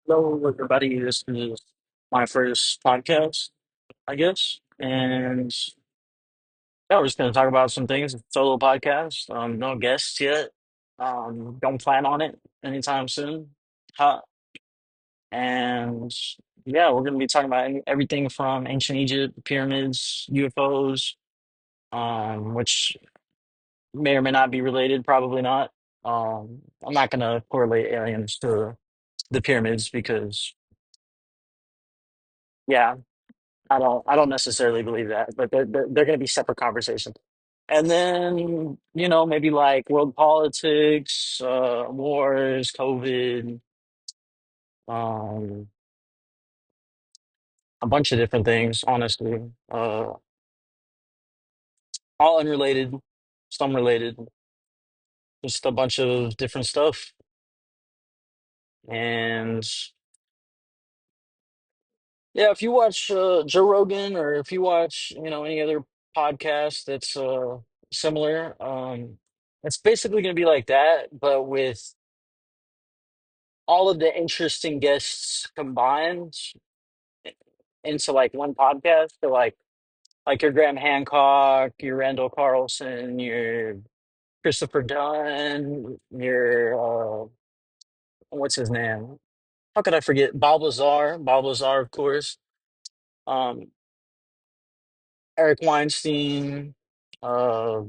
Hello, everybody. This is my first podcast, I guess. And yeah, we're just going to talk about some things. It's a solo podcast. No guests yet. Don't plan on it anytime soon. Huh. And yeah, we're going to be talking about everything from ancient Egypt, pyramids, UFOs, which may or may not be related, probably not. I'm not going to correlate aliens to the pyramids because, yeah, I don't necessarily believe that, but they're going to be separate conversations. And then, maybe like world politics, wars, COVID, um, a bunch of different things, honestly. All unrelated, some related, just a bunch of different stuff. And yeah, if you watch Joe Rogan or if you watch, any other podcast that's similar, it's basically going to be like that, but with all of the interesting guests combined into like one podcast. So like your Graham Hancock, your Randall Carlson, your Christopher Dunn, your what's his name? How could I forget? Bob Lazar, Bob Lazar, of course. Um, Eric Weinstein. Uh,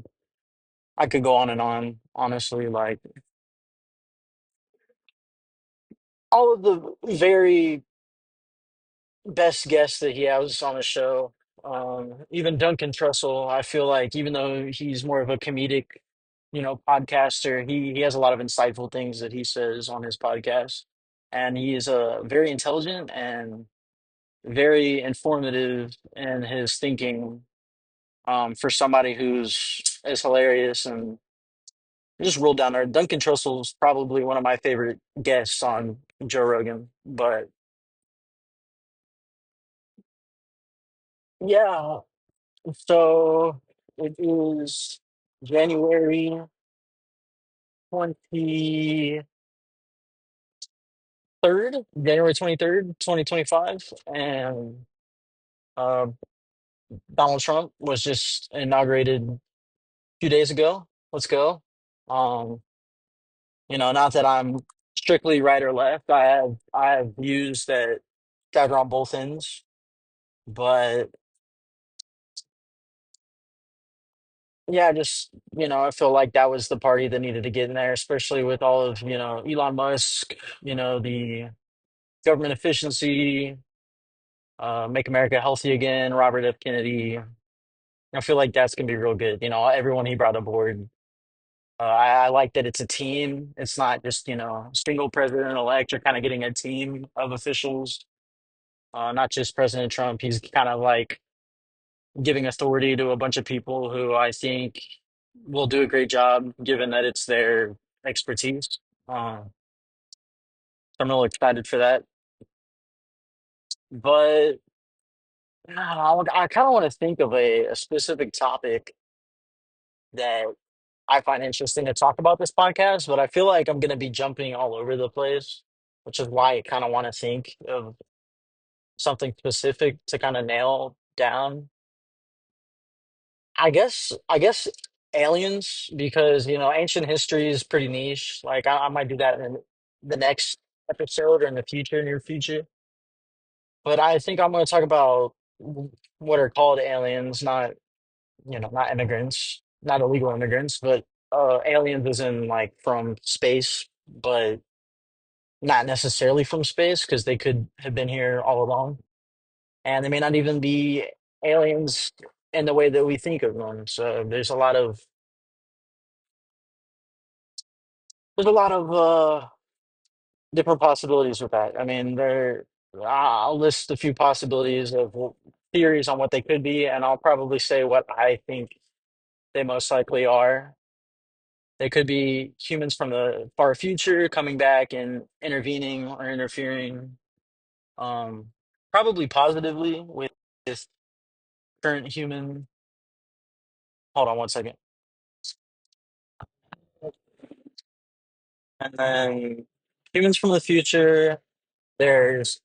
I could go on and on. Honestly, like all of the very best guest that he has on the show. Even Duncan Trussell, I feel like even though he's more of a comedic, podcaster, he has a lot of insightful things that he says on his podcast, and he is very intelligent and very informative in his thinking. For somebody who's is hilarious and just rolled down there. Duncan Trussell's probably one of my favorite guests on Joe Rogan, but yeah. So it is January 23rd, January 23rd, 2025. And uh, Donald Trump was just inaugurated a few days ago. Let's go. Um, not that I'm strictly right or left. I have views that are on both ends, but yeah, just I feel like that was the party that needed to get in there, especially with all of Elon Musk, the government efficiency, make America healthy again, Robert F. Kennedy. I feel like that's gonna be real good. Everyone he brought aboard. I like that it's a team. It's not just single president elect. You're kind of getting a team of officials, not just President Trump. He's kind of like giving authority to a bunch of people who I think will do a great job, given that it's their expertise. I'm really excited for that. But I kind of want to think of a specific topic that I find interesting to talk about this podcast, but I feel like I'm going to be jumping all over the place, which is why I kind of want to think of something specific to kind of nail down. I guess aliens, because ancient history is pretty niche. Like I might do that in the next episode or in the future, near future. But I think I'm going to talk about what are called aliens, not immigrants, not illegal immigrants, but aliens as in like from space, but not necessarily from space because they could have been here all along, and they may not even be aliens in the way that we think of them. So there's a lot of different possibilities with that. I mean, I'll list a few possibilities of theories on what they could be, and I'll probably say what I think they most likely are. They could be humans from the far future coming back and intervening or interfering, um, probably positively with this current human. Hold on one second. And then humans from the future. There's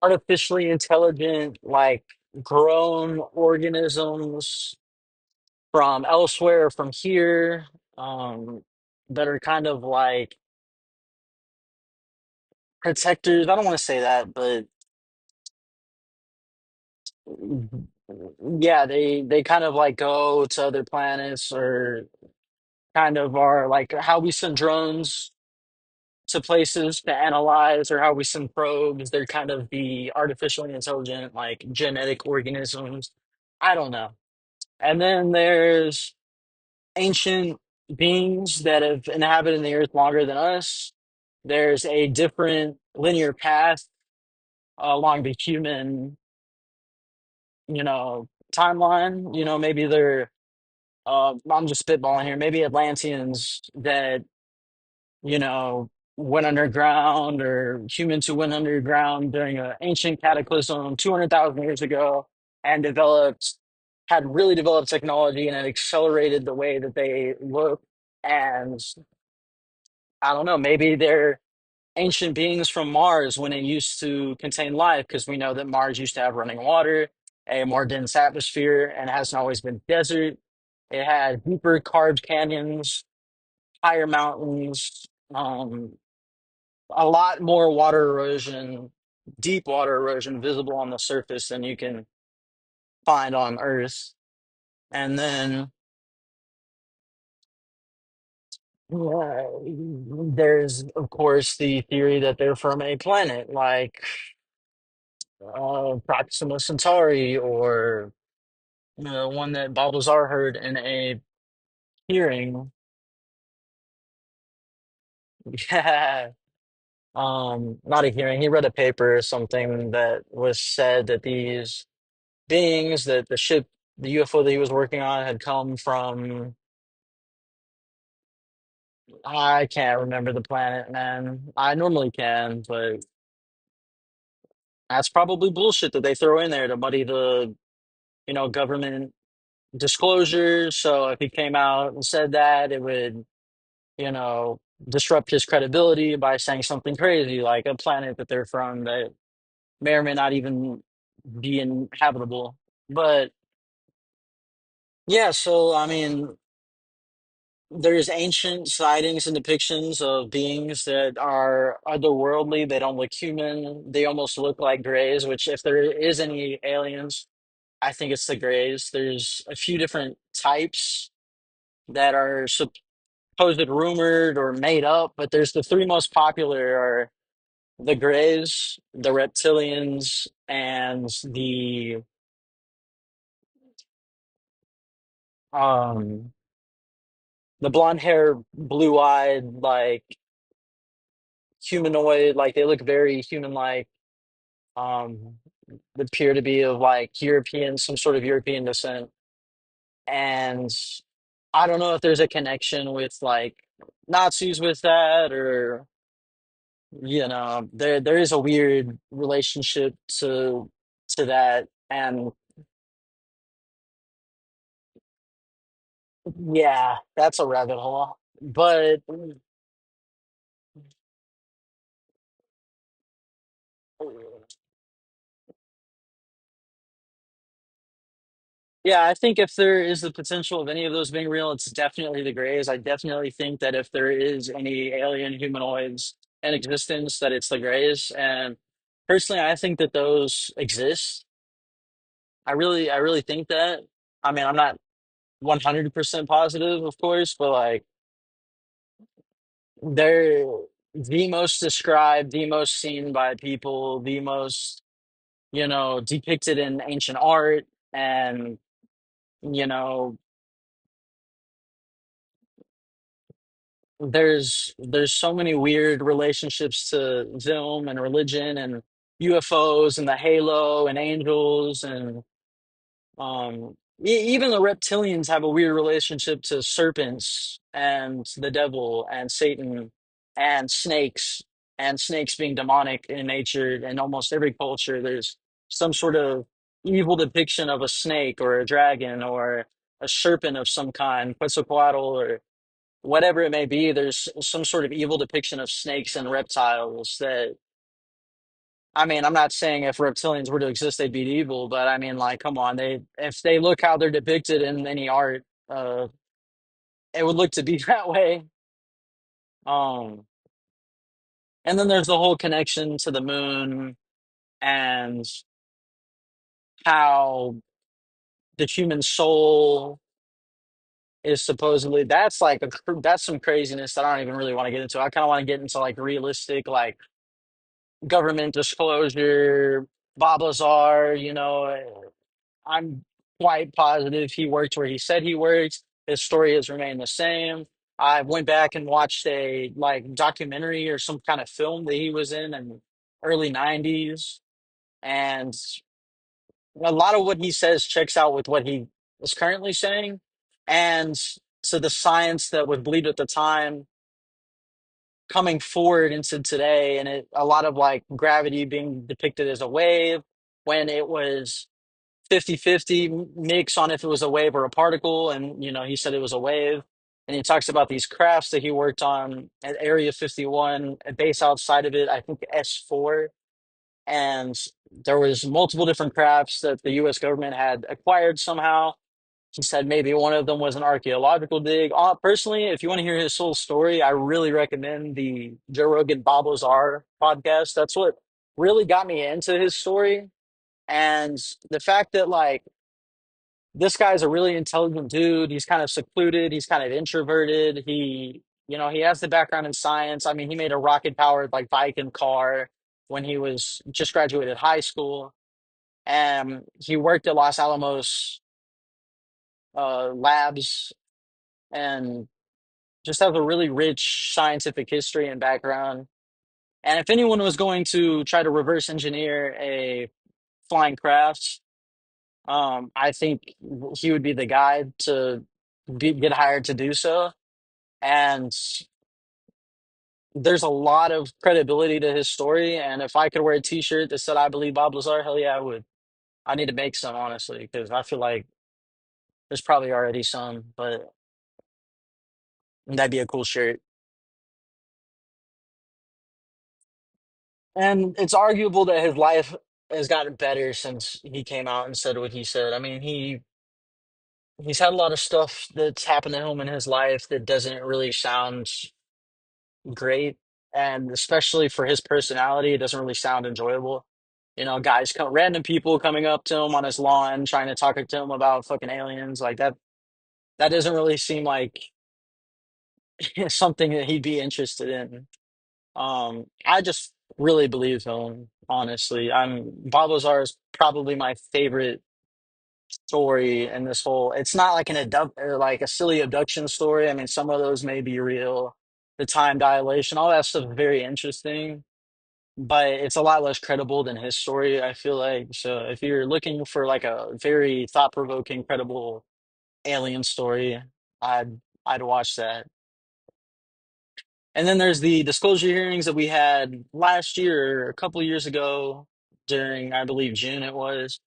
artificially intelligent, like grown organisms from elsewhere, from here, um, that are kind of like protectors. I don't want to say that, but yeah, they kind of like go to other planets, or kind of are like how we send drones to places to analyze, or how we send probes. They're kind of the artificially intelligent, like genetic organisms. I don't know. And then there's ancient beings that have inhabited the earth longer than us. There's a different linear path along the human, timeline. Maybe they're, I'm just spitballing here, maybe Atlanteans that, you know, went underground, or humans who went underground during an ancient cataclysm 200,000 years ago and had really developed technology, and it accelerated the way that they look. And I don't know, maybe they're ancient beings from Mars when it used to contain life, because we know that Mars used to have running water, a more dense atmosphere, and hasn't always been desert. It had deeper carved canyons, higher mountains, a lot more water erosion, deep water erosion visible on the surface than you can find on Earth. And then there's, of course, the theory that they're from a planet like Proxima Centauri, or one that Bob Lazar heard in a hearing. Yeah, not a hearing. He read a paper or something that was said that these beings, that the ship, the UFO that he was working on, had come from. I can't remember the planet, man. I normally can, but that's probably bullshit that they throw in there to muddy the, government disclosures. So if he came out and said that, it would, you know, disrupt his credibility by saying something crazy like a planet that they're from that may or may not even be inhabitable. But yeah, so I mean, there's ancient sightings and depictions of beings that are otherworldly. They don't look human. They almost look like grays, which, if there is any aliens, I think it's the grays. There's a few different types that are supposed rumored or made up, but there's the three most popular are the Greys, the Reptilians, and um the blonde hair, blue eyed, like humanoid, like they look very human like, um appear to be of like European, some sort of European descent. And I don't know if there's a connection with like Nazis with that, or there is a weird relationship to that. And yeah, that's a rabbit hole. But yeah, I think if there is the potential of any of those being real, it's definitely the Greys. I definitely think that if there is any alien humanoids in existence, that it's the Greys. And personally, I think that those exist. I really think that. I mean, I'm not 100% positive, of course, but like they're the most described, the most seen by people, the most, depicted in ancient art. And, you know, there's so many weird relationships to film and religion and UFOs and the halo and angels. And even the reptilians have a weird relationship to serpents and the devil and Satan and snakes, and snakes being demonic in nature. In almost every culture, there's some sort of evil depiction of a snake or a dragon or a serpent of some kind, Quetzalcoatl, or whatever it may be. There's some sort of evil depiction of snakes and reptiles that I mean, I'm not saying if reptilians were to exist, they'd be evil, but I mean, like, come on, they if they look how they're depicted in any art, it would look to be that way. Um, and then there's the whole connection to the moon and how the human soul is supposedly that's like that's some craziness that I don't even really want to get into. I kind of want to get into like realistic, like government disclosure, Bob Lazar, I'm quite positive he worked where he said he worked. His story has remained the same. I went back and watched a like documentary or some kind of film that he was in early 90s, and a lot of what he says checks out with what he is currently saying. And so the science that was believed at the time coming forward into today, and a lot of like gravity being depicted as a wave when it was 50-50 mix on if it was a wave or a particle. And, he said it was a wave. And he talks about these crafts that he worked on at Area 51, a base outside of it, I think S4. And there was multiple different crafts that the U.S. government had acquired somehow. He said maybe one of them was an archaeological dig. Personally, if you want to hear his whole story, I really recommend the Joe Rogan Bob Lazar podcast. That's what really got me into his story. And the fact that, like, this guy's a really intelligent dude. He's kind of secluded. He's kind of introverted. He has the background in science. I mean, he made a rocket powered like bike and car when he was just graduated high school. And he worked at Los Alamos labs and just has a really rich scientific history and background. And if anyone was going to try to reverse engineer a flying craft, I think he would be the guy to get hired to do so. And there's a lot of credibility to his story. And if I could wear a T-shirt that said "I believe Bob Lazar," hell yeah, I would. I need to make some honestly because I feel like there's probably already some, but that'd be a cool shirt. And it's arguable that his life has gotten better since he came out and said what he said. I mean, he's had a lot of stuff that's happened to him in his life that doesn't really sound great, and especially for his personality, it doesn't really sound enjoyable. Random people coming up to him on his lawn, trying to talk to him about fucking aliens, like that. That doesn't really seem like something that he'd be interested in. I just really believe him, honestly. Bob Lazar is probably my favorite story in this whole. It's not like an abduct or like a silly abduction story. I mean, some of those may be real. The time dilation, all that stuff is very interesting, but it's a lot less credible than his story, I feel like. So if you're looking for like a very thought-provoking, credible alien story, I'd watch that. And then there's the disclosure hearings that we had last year, or a couple of years ago, during I believe June it was.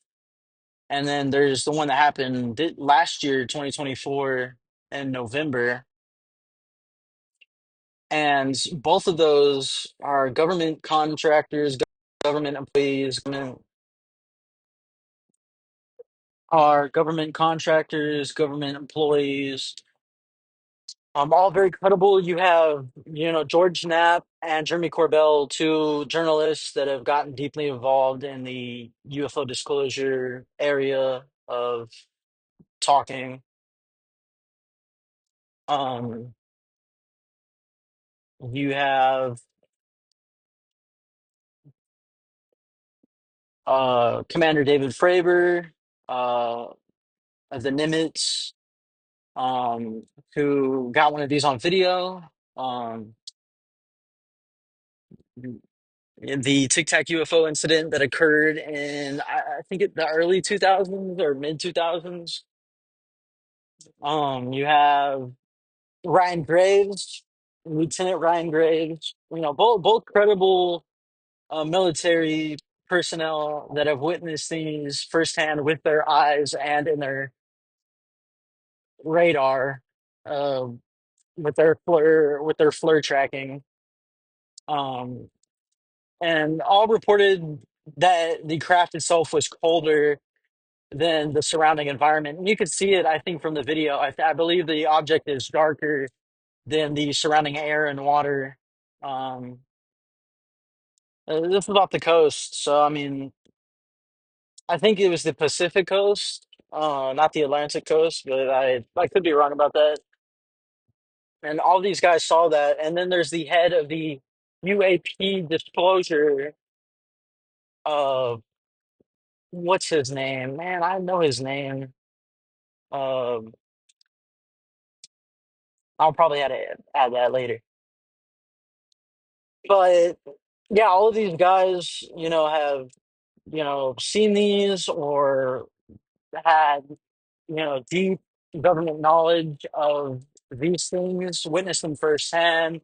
And then there's the one that happened last year, 2024, in November. And both of those are government contractors, government employees, government employees, all very credible. You have, George Knapp and Jeremy Corbell, two journalists that have gotten deeply involved in the UFO disclosure area of talking. Um, you have Commander David Fravor, uh, of the Nimitz, um, who got one of these on video. Um, the Tic Tac UFO incident that occurred in, I think, the early 2000s or mid 2000s. You have Ryan Graves, Lieutenant Ryan Graves. Both credible military personnel that have witnessed things firsthand with their eyes and in their radar, uh, with their FLIR tracking. Um, and all reported that the craft itself was colder than the surrounding environment. And you could see it, I think, from the video. I believe the object is darker than the surrounding air and water. Um, this was off the coast, so I mean, I think it was the Pacific coast, not the Atlantic coast, but I could be wrong about that. And all these guys saw that, and then there's the head of the UAP disclosure. Uh, what's his name? Man, I know his name. Um, I'll probably add that later. But yeah, all of these guys, have seen these or had deep government knowledge of these things, witnessed them firsthand,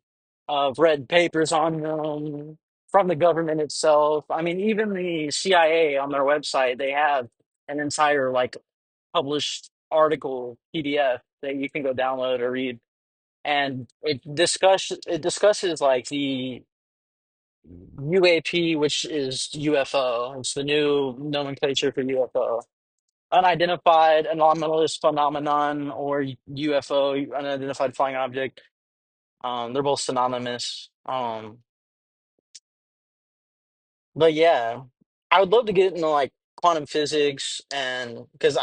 read papers on them from the government itself. I mean, even the CIA on their website, they have an entire like published article PDF that you can go download or read. And it discusses like the UAP, which is UFO. It's the new nomenclature for UFO. Unidentified anomalous phenomenon or UFO, unidentified flying object. They're both synonymous. But yeah, I would love to get into like quantum physics and because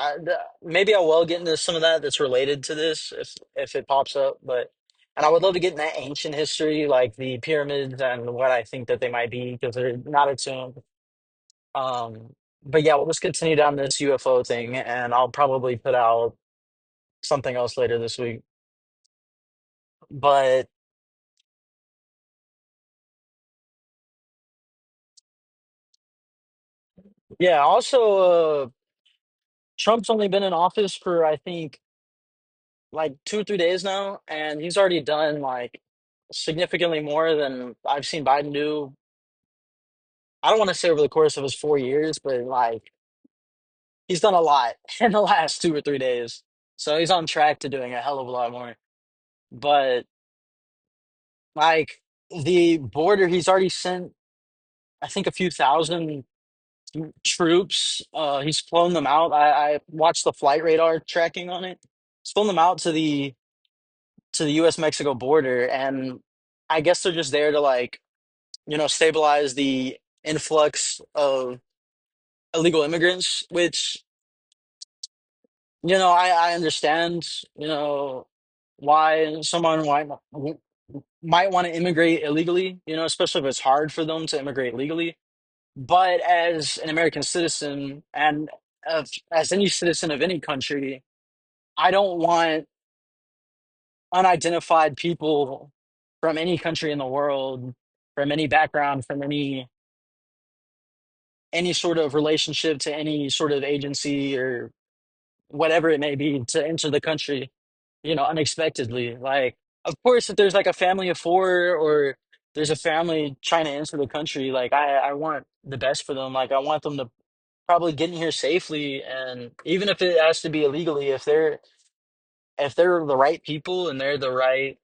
maybe I will get into some of that that's related to this if it pops up. But and I would love to get in that ancient history, like the pyramids and what I think that they might be because they're not attuned. But yeah, we'll just continue down this UFO thing, and I'll probably put out something else later this week. But yeah, also, Trump's only been in office for I think like 2 or 3 days now, and he's already done like significantly more than I've seen Biden do. I don't want to say over the course of his 4 years, but like he's done a lot in the last 2 or 3 days. So he's on track to doing a hell of a lot more. But like the border, he's already sent, I think, a few thousand troops. He's flown them out. I watched the flight radar tracking on it. He's flown them out to the U.S. Mexico border, and I guess they're just there to like stabilize the influx of illegal immigrants. Which I understand why someone might want to immigrate illegally. Especially if it's hard for them to immigrate legally. But as an American citizen and as any citizen of any country, I don't want unidentified people from any country in the world, from any background, from any sort of relationship to any sort of agency or whatever it may be to enter the country, unexpectedly. Like, of course, if there's like a family of four or there's a family trying to enter the country, like I want the best for them. Like I want them to probably get in here safely, and even if it has to be illegally, if they're the right people and they're the right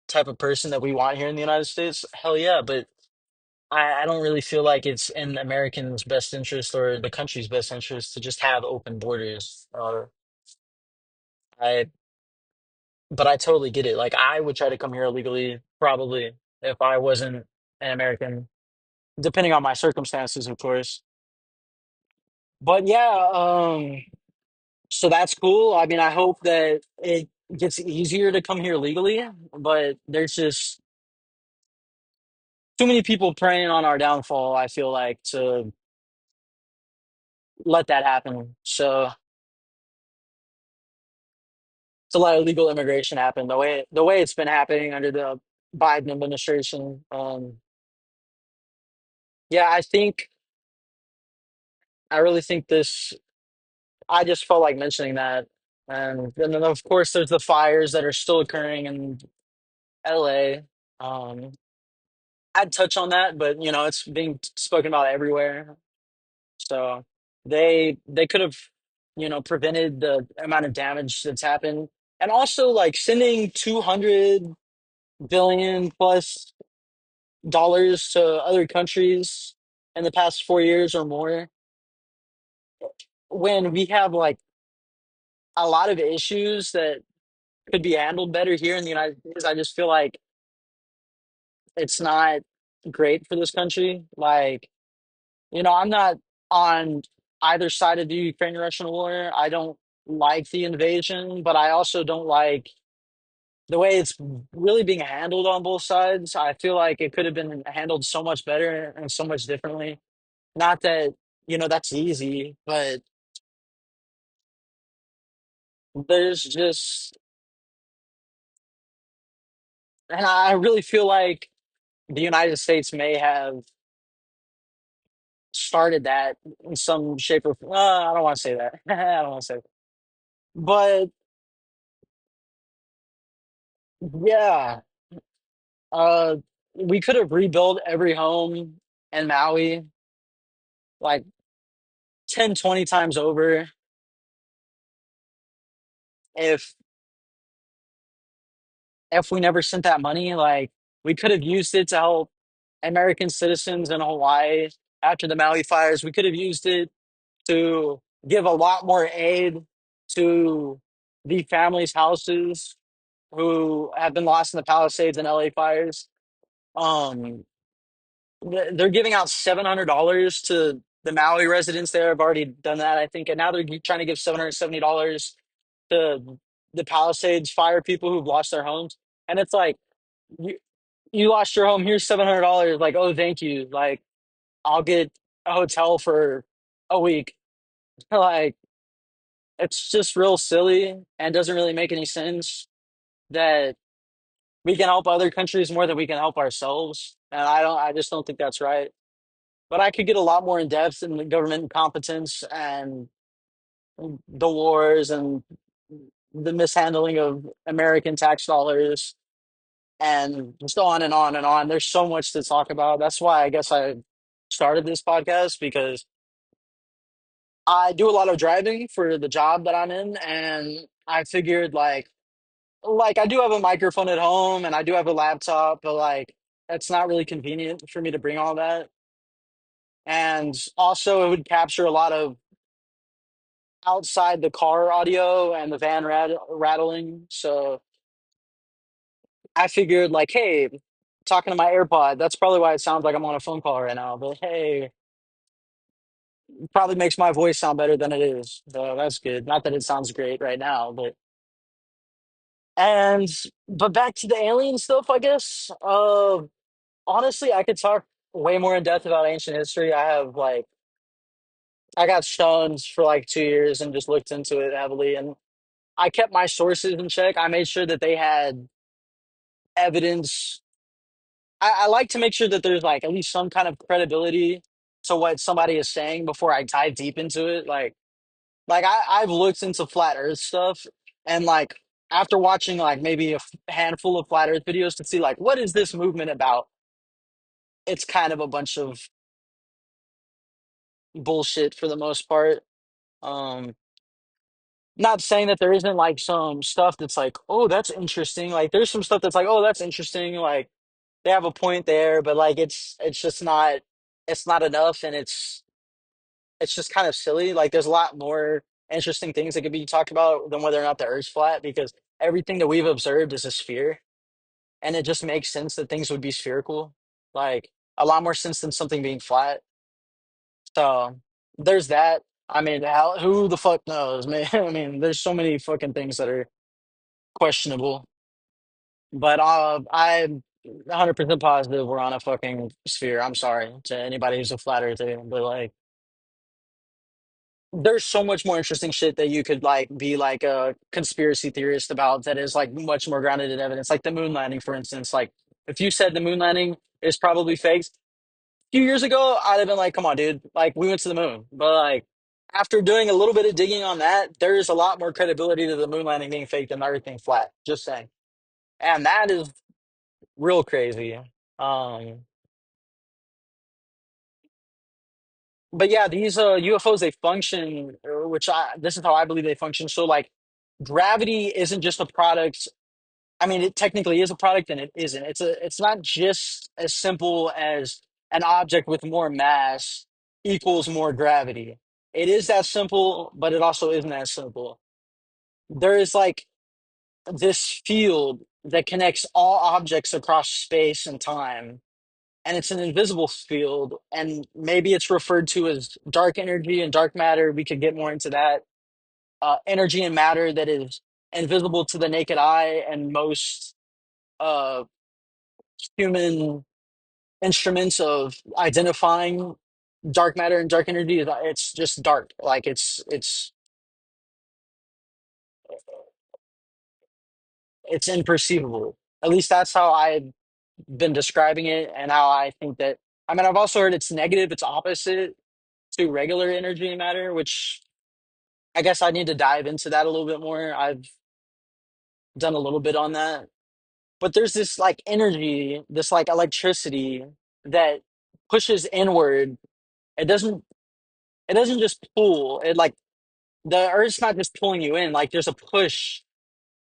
type of person that we want here in the United States, hell yeah. But I don't really feel like it's in Americans' best interest or the country's best interest to just have open borders. I, but I totally get it. Like I would try to come here illegally, probably if I wasn't an American, depending on my circumstances, of course. But yeah, so that's cool. I mean, I hope that it gets easier to come here legally, but there's just too many people preying on our downfall, I feel like, to let that happen. So to let illegal immigration happen the way it's been happening under the Biden administration. Yeah, I really think this. I just felt like mentioning that, and then of course there's the fires that are still occurring in LA. Um, I'd touch on that, but it's being spoken about everywhere. So they could have prevented the amount of damage that's happened, and also like sending 200 billion plus. dollars to other countries in the past 4 years or more, when we have like a lot of issues that could be handled better here in the United States. I just feel like it's not great for this country. Like, I'm not on either side of the Ukraine-Russian war. I don't like the invasion, but I also don't like the way it's really being handled on both sides. I feel like it could have been handled so much better and so much differently. Not that, that's easy, but there's just, and I really feel like the United States may have started that in some shape or I don't want to say that. I don't want to say, but yeah, uh, we could have rebuilt every home in Maui like 10, 20 times over if we never sent that money. Like, we could have used it to help American citizens in Hawaii after the Maui fires. We could have used it to give a lot more aid to the families' houses who have been lost in the Palisades and LA fires. Um, they're giving out $700 to the Maui residents there. Have already done that, I think, and now they're trying to give $770 to the Palisades fire people who've lost their homes. And it's like, you, you lost your home. Here's $700. Like, oh, thank you. Like, I'll get a hotel for a week. Like, it's just real silly and doesn't really make any sense that we can help other countries more than we can help ourselves. And I just don't think that's right. But I could get a lot more in depth in the government incompetence and the wars and the mishandling of American tax dollars and just on and on and on. There's so much to talk about. That's why I guess I started this podcast, because I do a lot of driving for the job that I'm in, and I figured like I do have a microphone at home and I do have a laptop, but like it's not really convenient for me to bring all that. And also it would capture a lot of outside the car audio and the van rattling. So I figured like, hey, talking to my AirPod, that's probably why it sounds like I'm on a phone call right now. But hey, probably makes my voice sound better than it is. So that's good. Not that it sounds great right now, but and but back to the alien stuff, I guess. Honestly, I could talk way more in depth about ancient history. I got stoned for like 2 years and just looked into it heavily, and I kept my sources in check. I made sure that they had evidence. I like to make sure that there's like at least some kind of credibility to what somebody is saying before I dive deep into it. I've looked into flat Earth stuff, and like after watching like maybe handful of flat Earth videos to see like what is this movement about, it's kind of a bunch of bullshit for the most part. Um, Not saying that there isn't like some stuff that's like, oh, that's interesting. Like there's some stuff that's like, oh, that's interesting. Like they have a point there, but like it's just not, it's not enough, and it's just kind of silly. Like there's a lot more interesting things that could be talked about than whether or not the Earth's flat, because everything that we've observed is a sphere, and it just makes sense that things would be spherical. Like a lot more sense than something being flat. So there's that. I mean, who the fuck knows, man? I mean, there's so many fucking things that are questionable. But I'm 100% positive we're on a fucking sphere. I'm sorry to anybody who's a flat earther, but like, there's so much more interesting shit that you could like be like a conspiracy theorist about that is like much more grounded in evidence. Like the moon landing, for instance. Like, if you said the moon landing is probably fake, few years ago, I'd have been like, come on, dude. Like, we went to the moon. But, like, after doing a little bit of digging on that, there's a lot more credibility to the moon landing being fake than the Earth being flat. Just saying. And that is real crazy. Um, but yeah, these UFOs, they function, this is how I believe they function. So, like, gravity isn't just a product. I mean, it technically is a product and it isn't. It's not just as simple as an object with more mass equals more gravity. It is that simple, but it also isn't that simple. There is like this field that connects all objects across space and time, and it's an invisible field, and maybe it's referred to as dark energy and dark matter. We could get more into that. Energy and matter that is invisible to the naked eye, and most uh, human instruments of identifying dark matter and dark energy, it's just dark. Like it's imperceivable. At least that's how I've been describing it, and how I think that. I mean, I've also heard it's negative, it's opposite to regular energy and matter, which I guess I need to dive into that a little bit more. I've done a little bit on that. But there's this like energy, this like electricity that pushes inward. It doesn't it doesn't just pull. It like the earth's not just pulling you in, like there's a push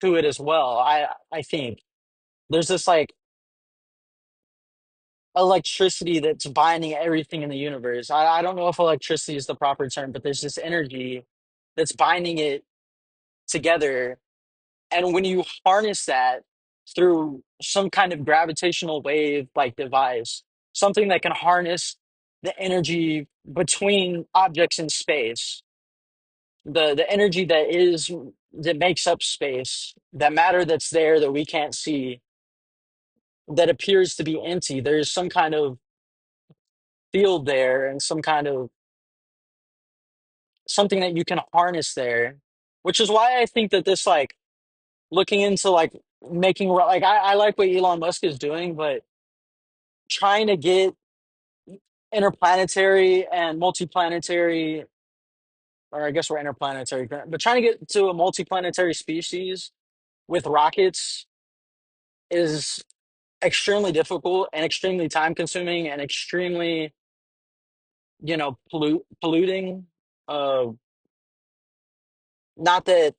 to it as well. I think there's this like electricity that's binding everything in the universe. I don't know if electricity is the proper term, but there's this energy that's binding it together. And when you harness that through some kind of gravitational wave like device, something that can harness the energy between objects in space, the energy that makes up space, that matter that's there that we can't see, that appears to be empty. There's some kind of field there and some kind of something that you can harness there, which is why I think that this like looking into like making like I like what Elon Musk is doing, but trying to get interplanetary and multiplanetary, or I guess we're interplanetary, but trying to get to a multiplanetary species with rockets is extremely difficult and extremely time consuming and extremely, polluting. Uh, Not that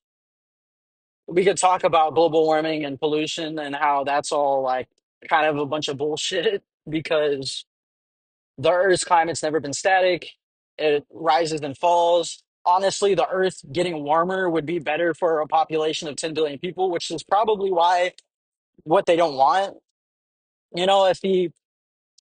we could talk about global warming and pollution and how that's all like kind of a bunch of bullshit because the Earth's climate's never been static. It rises and falls. Honestly, the Earth getting warmer would be better for a population of 10 billion people, which is probably why what they don't want. If the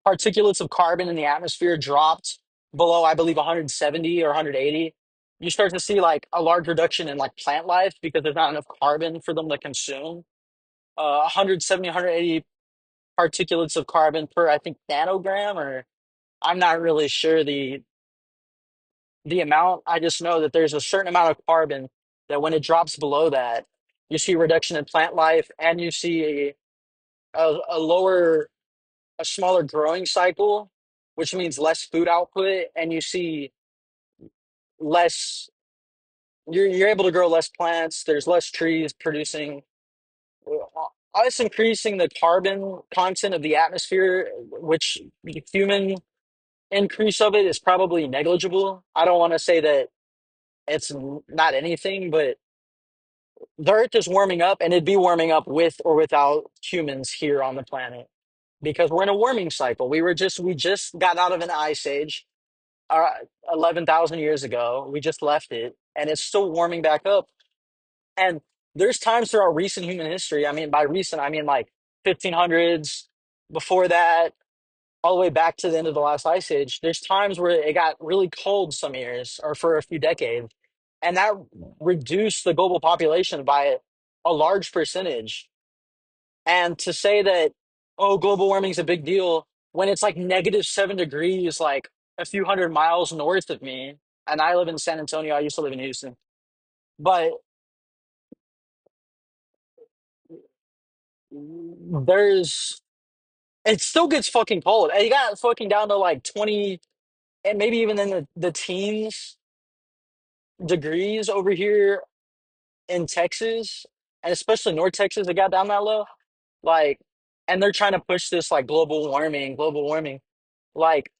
particulates of carbon in the atmosphere dropped below, I believe, 170 or 180, you start to see like a large reduction in like plant life because there's not enough carbon for them to consume. 170, 180 particulates of carbon per, I think, nanogram, or I'm not really sure the amount. I just know that there's a certain amount of carbon that when it drops below that, you see a reduction in plant life and you see a lower, a smaller growing cycle, which means less food output, and you see less. You're able to grow less plants. There's less trees producing. Us increasing the carbon content of the atmosphere, which the human increase of it is probably negligible. I don't want to say that it's not anything, but the Earth is warming up, and it'd be warming up with or without humans here on the planet because we're in a warming cycle. We just got out of an ice age, uh, 11,000 years ago. We just left it, and it's still warming back up. And there's times throughout recent human history. I mean, by recent, I mean like 1500s, before that, all the way back to the end of the last ice age. There's times where it got really cold some years or for a few decades, and that reduced the global population by a large percentage. And to say that, oh, global warming is a big deal when it's like -7 degrees, like a few hundred miles north of me, and I live in San Antonio. I used to live in Houston, but there's it still gets fucking cold. And you got fucking down to like 20 and maybe even in the teens degrees over here in Texas, and especially North Texas, it got down that low. Like, and they're trying to push this like global warming, global warming. Like,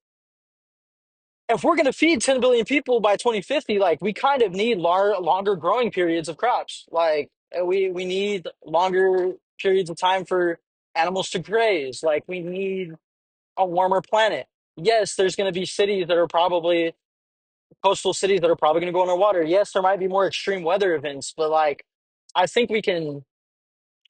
if we're gonna feed 10 billion people by 2050, like we kind of need longer growing periods of crops. Like, we need longer periods of time for animals to graze. Like we need a warmer planet. Yes, there's going to be cities that are probably coastal cities that are probably going to go underwater. Yes, there might be more extreme weather events, but like I think we can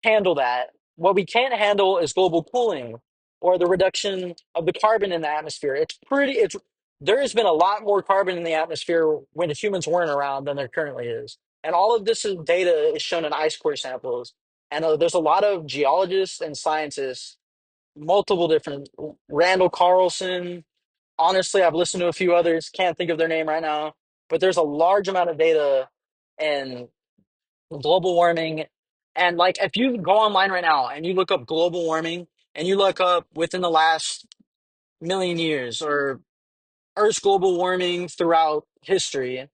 handle that. What we can't handle is global cooling or the reduction of the carbon in the atmosphere. It's there has been a lot more carbon in the atmosphere when humans weren't around than there currently is. And all of this is data is shown in ice core samples. And there's a lot of geologists and scientists, multiple different Randall Carlson. Honestly, I've listened to a few others, can't think of their name right now, but there's a large amount of data and global warming. And like, if you go online right now and you look up global warming and you look up within the last million years or Earth's global warming throughout history,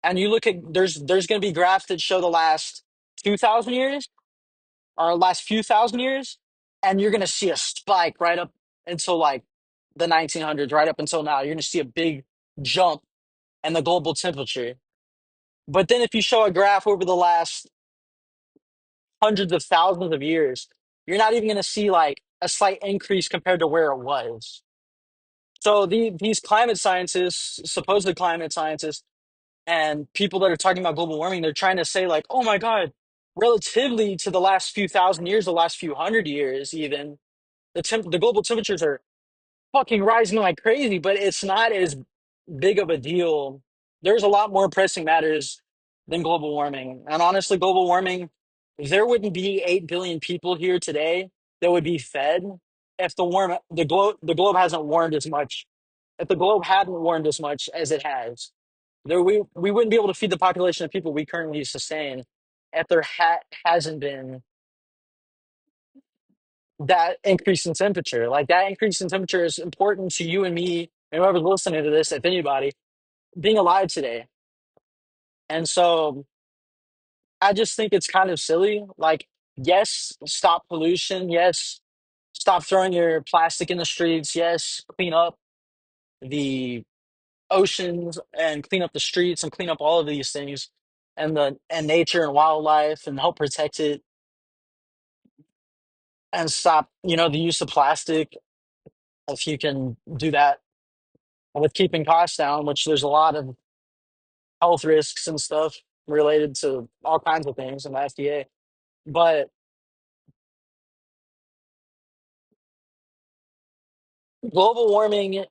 and you look at there's going to be graphs that show the last 2,000 years or last few thousand years, and you're going to see a spike right up until like the 1900s, right up until now. You're going to see a big jump in the global temperature. But then if you show a graph over the last hundreds of thousands of years, you're not even going to see like a slight increase compared to where it was. So these climate scientists, supposed climate scientists, and people that are talking about global warming, they're trying to say like, oh my God, relatively to the last few thousand years, the last few hundred years, even the global temperatures are fucking rising like crazy, but it's not as big of a deal. There's a lot more pressing matters than global warming. And honestly, global warming, there wouldn't be 8 billion people here today that would be fed if the globe hasn't warmed as much. If the globe hadn't warmed as much as it has, we wouldn't be able to feed the population of people we currently sustain if there hasn't been that increase in temperature. Like that increase in temperature is important to you and me and whoever's listening to this, if anybody, being alive today. And so I just think it's kind of silly. Like, yes, stop pollution. Yes, stop throwing your plastic in the streets. Yes, clean up the oceans and clean up the streets and clean up all of these things and nature and wildlife and help protect it and stop, the use of plastic if you can do that with keeping costs down, which there's a lot of health risks and stuff related to all kinds of things in the FDA. But global warming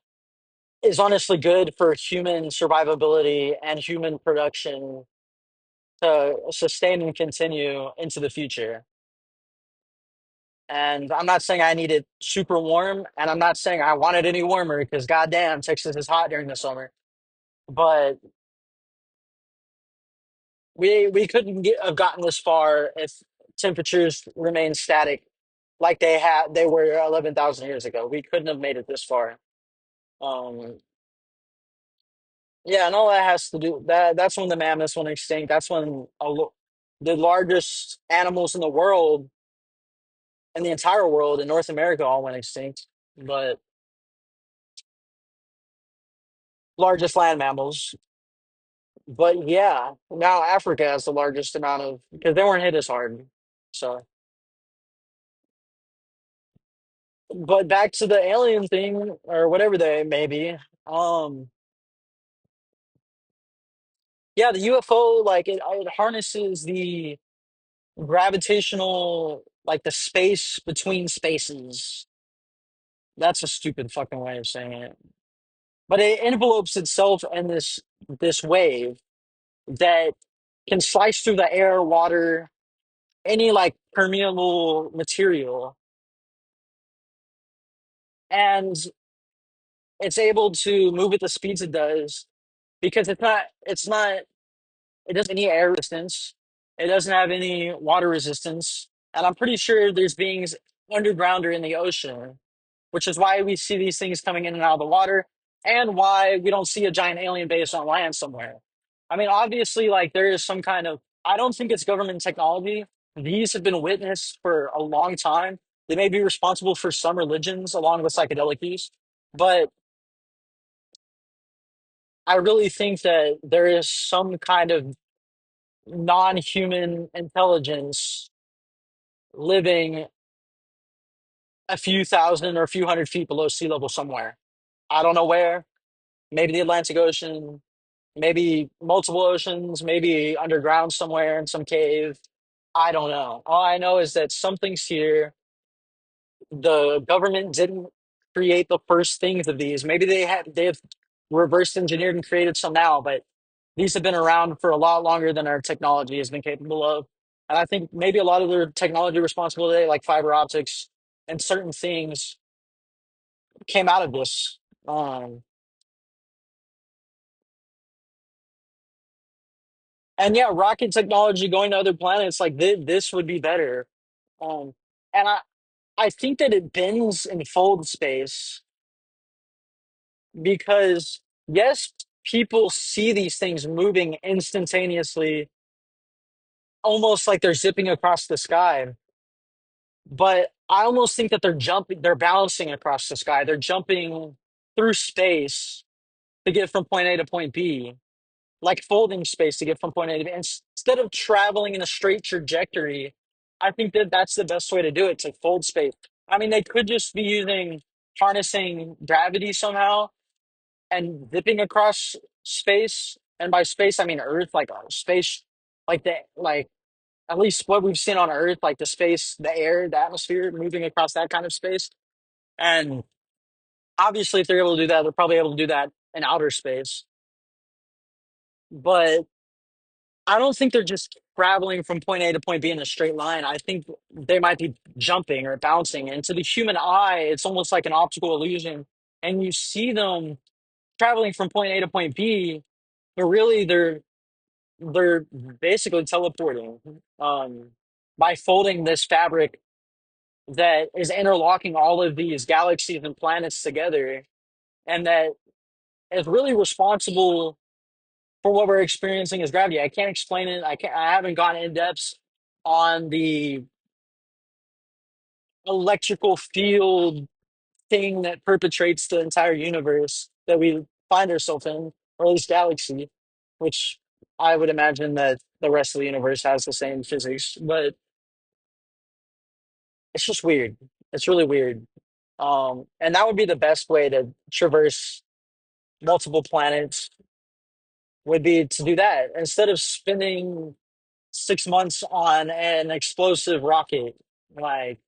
is honestly good for human survivability and human production to sustain and continue into the future. And I'm not saying I need it super warm, and I'm not saying I want it any warmer because goddamn, Texas is hot during the summer. But we couldn't have gotten this far if temperatures remained static like they were 11,000 years ago. We couldn't have made it this far. Um, yeah, and all that has to do that's when the mammoths went extinct. That's when the largest animals in the world, in the entire world, in North America, all went extinct. But largest land mammals. But yeah, now Africa has the largest amount of because they weren't hit as hard. So, but back to the alien thing or whatever they may be. Um, yeah, the UFO like it harnesses the gravitational like the space between spaces. That's a stupid fucking way of saying it. But it envelopes itself in this wave that can slice through the air, water, any like permeable material, and it's able to move at the speeds it does because it's not it doesn't have any air resistance, it doesn't have any water resistance, and I'm pretty sure there's beings underground or in the ocean, which is why we see these things coming in and out of the water and why we don't see a giant alien base on land somewhere. I mean, obviously, like there is some kind of, I don't think it's government technology. These have been witnessed for a long time. They may be responsible for some religions along with psychedelic use, but I really think that there is some kind of non human intelligence living a few thousand or a few hundred feet below sea level somewhere. I don't know where. Maybe the Atlantic Ocean, maybe multiple oceans, maybe underground somewhere in some cave. I don't know. All I know is that something's here. The government didn't create the first things of these. Maybe they have reverse engineered and created some now, but these have been around for a lot longer than our technology has been capable of. And I think maybe a lot of the technology responsible today, like fiber optics and certain things, came out of this. Um, and yeah, rocket technology going to other planets, like this would be better. Um, and I think that it bends and folds space because yes, people see these things moving instantaneously, almost like they're zipping across the sky. But I almost think that they're bouncing across the sky. They're jumping through space to get from point A to point B, like folding space to get from point A to B. Instead of traveling in a straight trajectory, I think that that's the best way to do it, to fold space. I mean, they could just be using harnessing gravity somehow and zipping across space. And by space, I mean Earth, like space, like at least what we've seen on Earth, like the space, the air, the atmosphere, moving across that kind of space. And obviously, if they're able to do that, they're probably able to do that in outer space. But I don't think they're just traveling from point A to point B in a straight line. I think they might be jumping or bouncing. And to the human eye, it's almost like an optical illusion. And you see them traveling from point A to point B, but really they're basically teleporting by folding this fabric that is interlocking all of these galaxies and planets together, and that is really responsible for what we're experiencing as gravity. I can't explain it. I haven't gone in depth on the electrical field thing that perpetrates the entire universe that we find ourselves in, or this galaxy, which I would imagine that the rest of the universe has the same physics, but it's just weird. It's really weird. And that would be the best way to traverse multiple planets, would be to do that instead of spending 6 months on an explosive rocket. Like,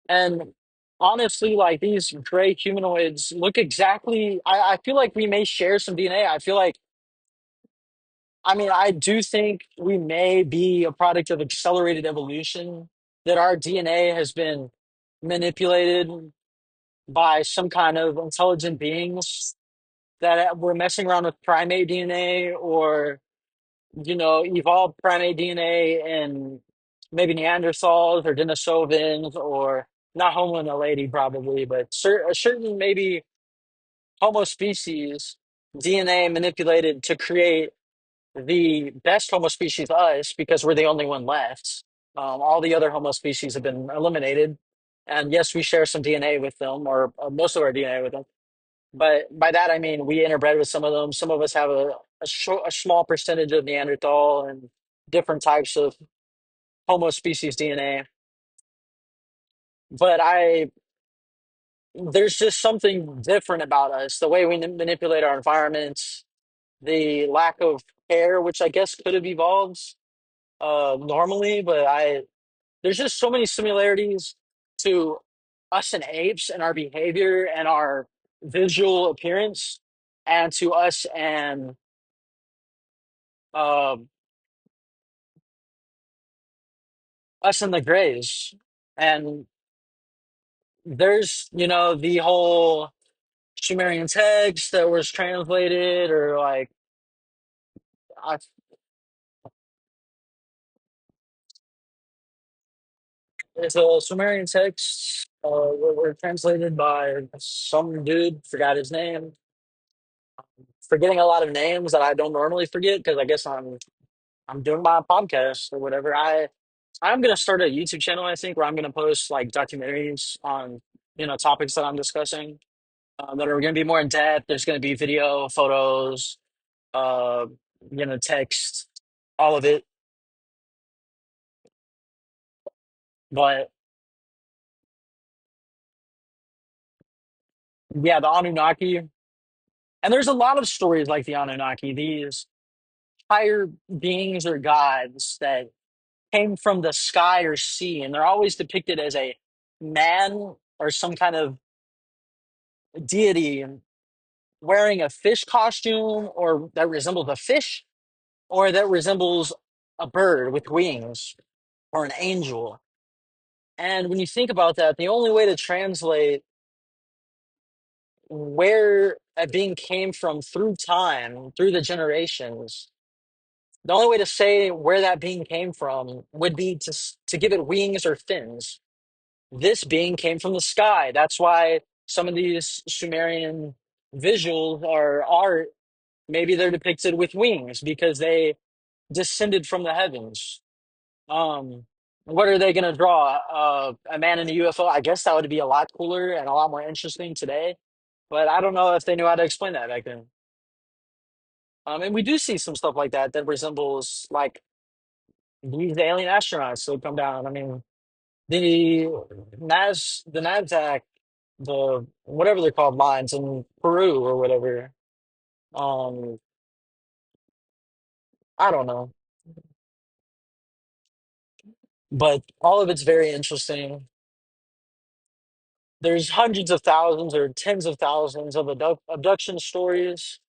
and honestly, like these gray humanoids look exactly. I feel like we may share some DNA. I feel like, I mean, I do think we may be a product of accelerated evolution, that our DNA has been manipulated by some kind of intelligent beings, that we're messing around with primate DNA, or evolved primate DNA and maybe Neanderthals or Denisovans, or not Homo naledi probably, but a certain maybe Homo species DNA manipulated to create the best Homo species, us, because we're the only one left. All the other Homo species have been eliminated. And yes, we share some DNA with them, or most of our DNA with them. But by that, I mean we interbred with some of them. Some of us have a small percentage of Neanderthal and different types of Homo species DNA. But there's just something different about us, the way we manipulate our environments, the lack of care, which I guess could have evolved normally, but there's just so many similarities to us and apes and our behavior and our visual appearance, and to us and um us and the Greys. And there's, the whole Sumerian text that was translated, or like, I, it's a Sumerian text were translated by some dude, forgot his name. Forgetting a lot of names that I don't normally forget because I guess I'm doing my podcast or whatever. I'm gonna start a YouTube channel, I think, where I'm gonna post like documentaries on topics that I'm discussing, that are gonna be more in depth. There's gonna be video, photos, uh, text, all of it. But yeah, the Anunnaki, and there's a lot of stories like the Anunnaki, these higher beings or gods that came from the sky or sea, and they're always depicted as a man or some kind of deity wearing a fish costume or that resembles a fish or that resembles a bird with wings or an angel. And when you think about that, the only way to translate where a being came from through time, through the generations, the only way to say where that being came from would be to give it wings or fins. This being came from the sky. That's why some of these Sumerian visuals are art. Maybe they're depicted with wings because they descended from the heavens. Um, what are they going to draw? A man in a UFO? I guess that would be a lot cooler and a lot more interesting today. But I don't know if they knew how to explain that back then. And we do see some stuff like that that resembles like these alien astronauts that come down. I mean, the the Nasdaq, the whatever they're called lines in Peru or whatever. Um, I don't know, but all of it's very interesting. There's hundreds of thousands or tens of thousands of abduction stories.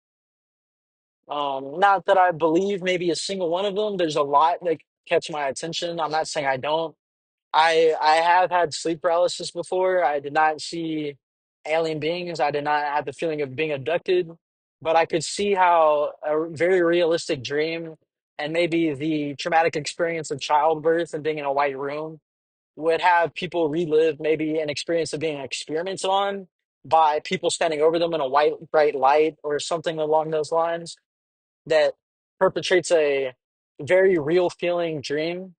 Not that I believe maybe a single one of them. There's a lot that catch my attention. I'm not saying I don't. I have had sleep paralysis before. I did not see alien beings. I did not have the feeling of being abducted, but I could see how a very realistic dream and maybe the traumatic experience of childbirth and being in a white room would have people relive maybe an experience of being experimented on by people standing over them in a white bright light or something along those lines that perpetrates a very real feeling dream.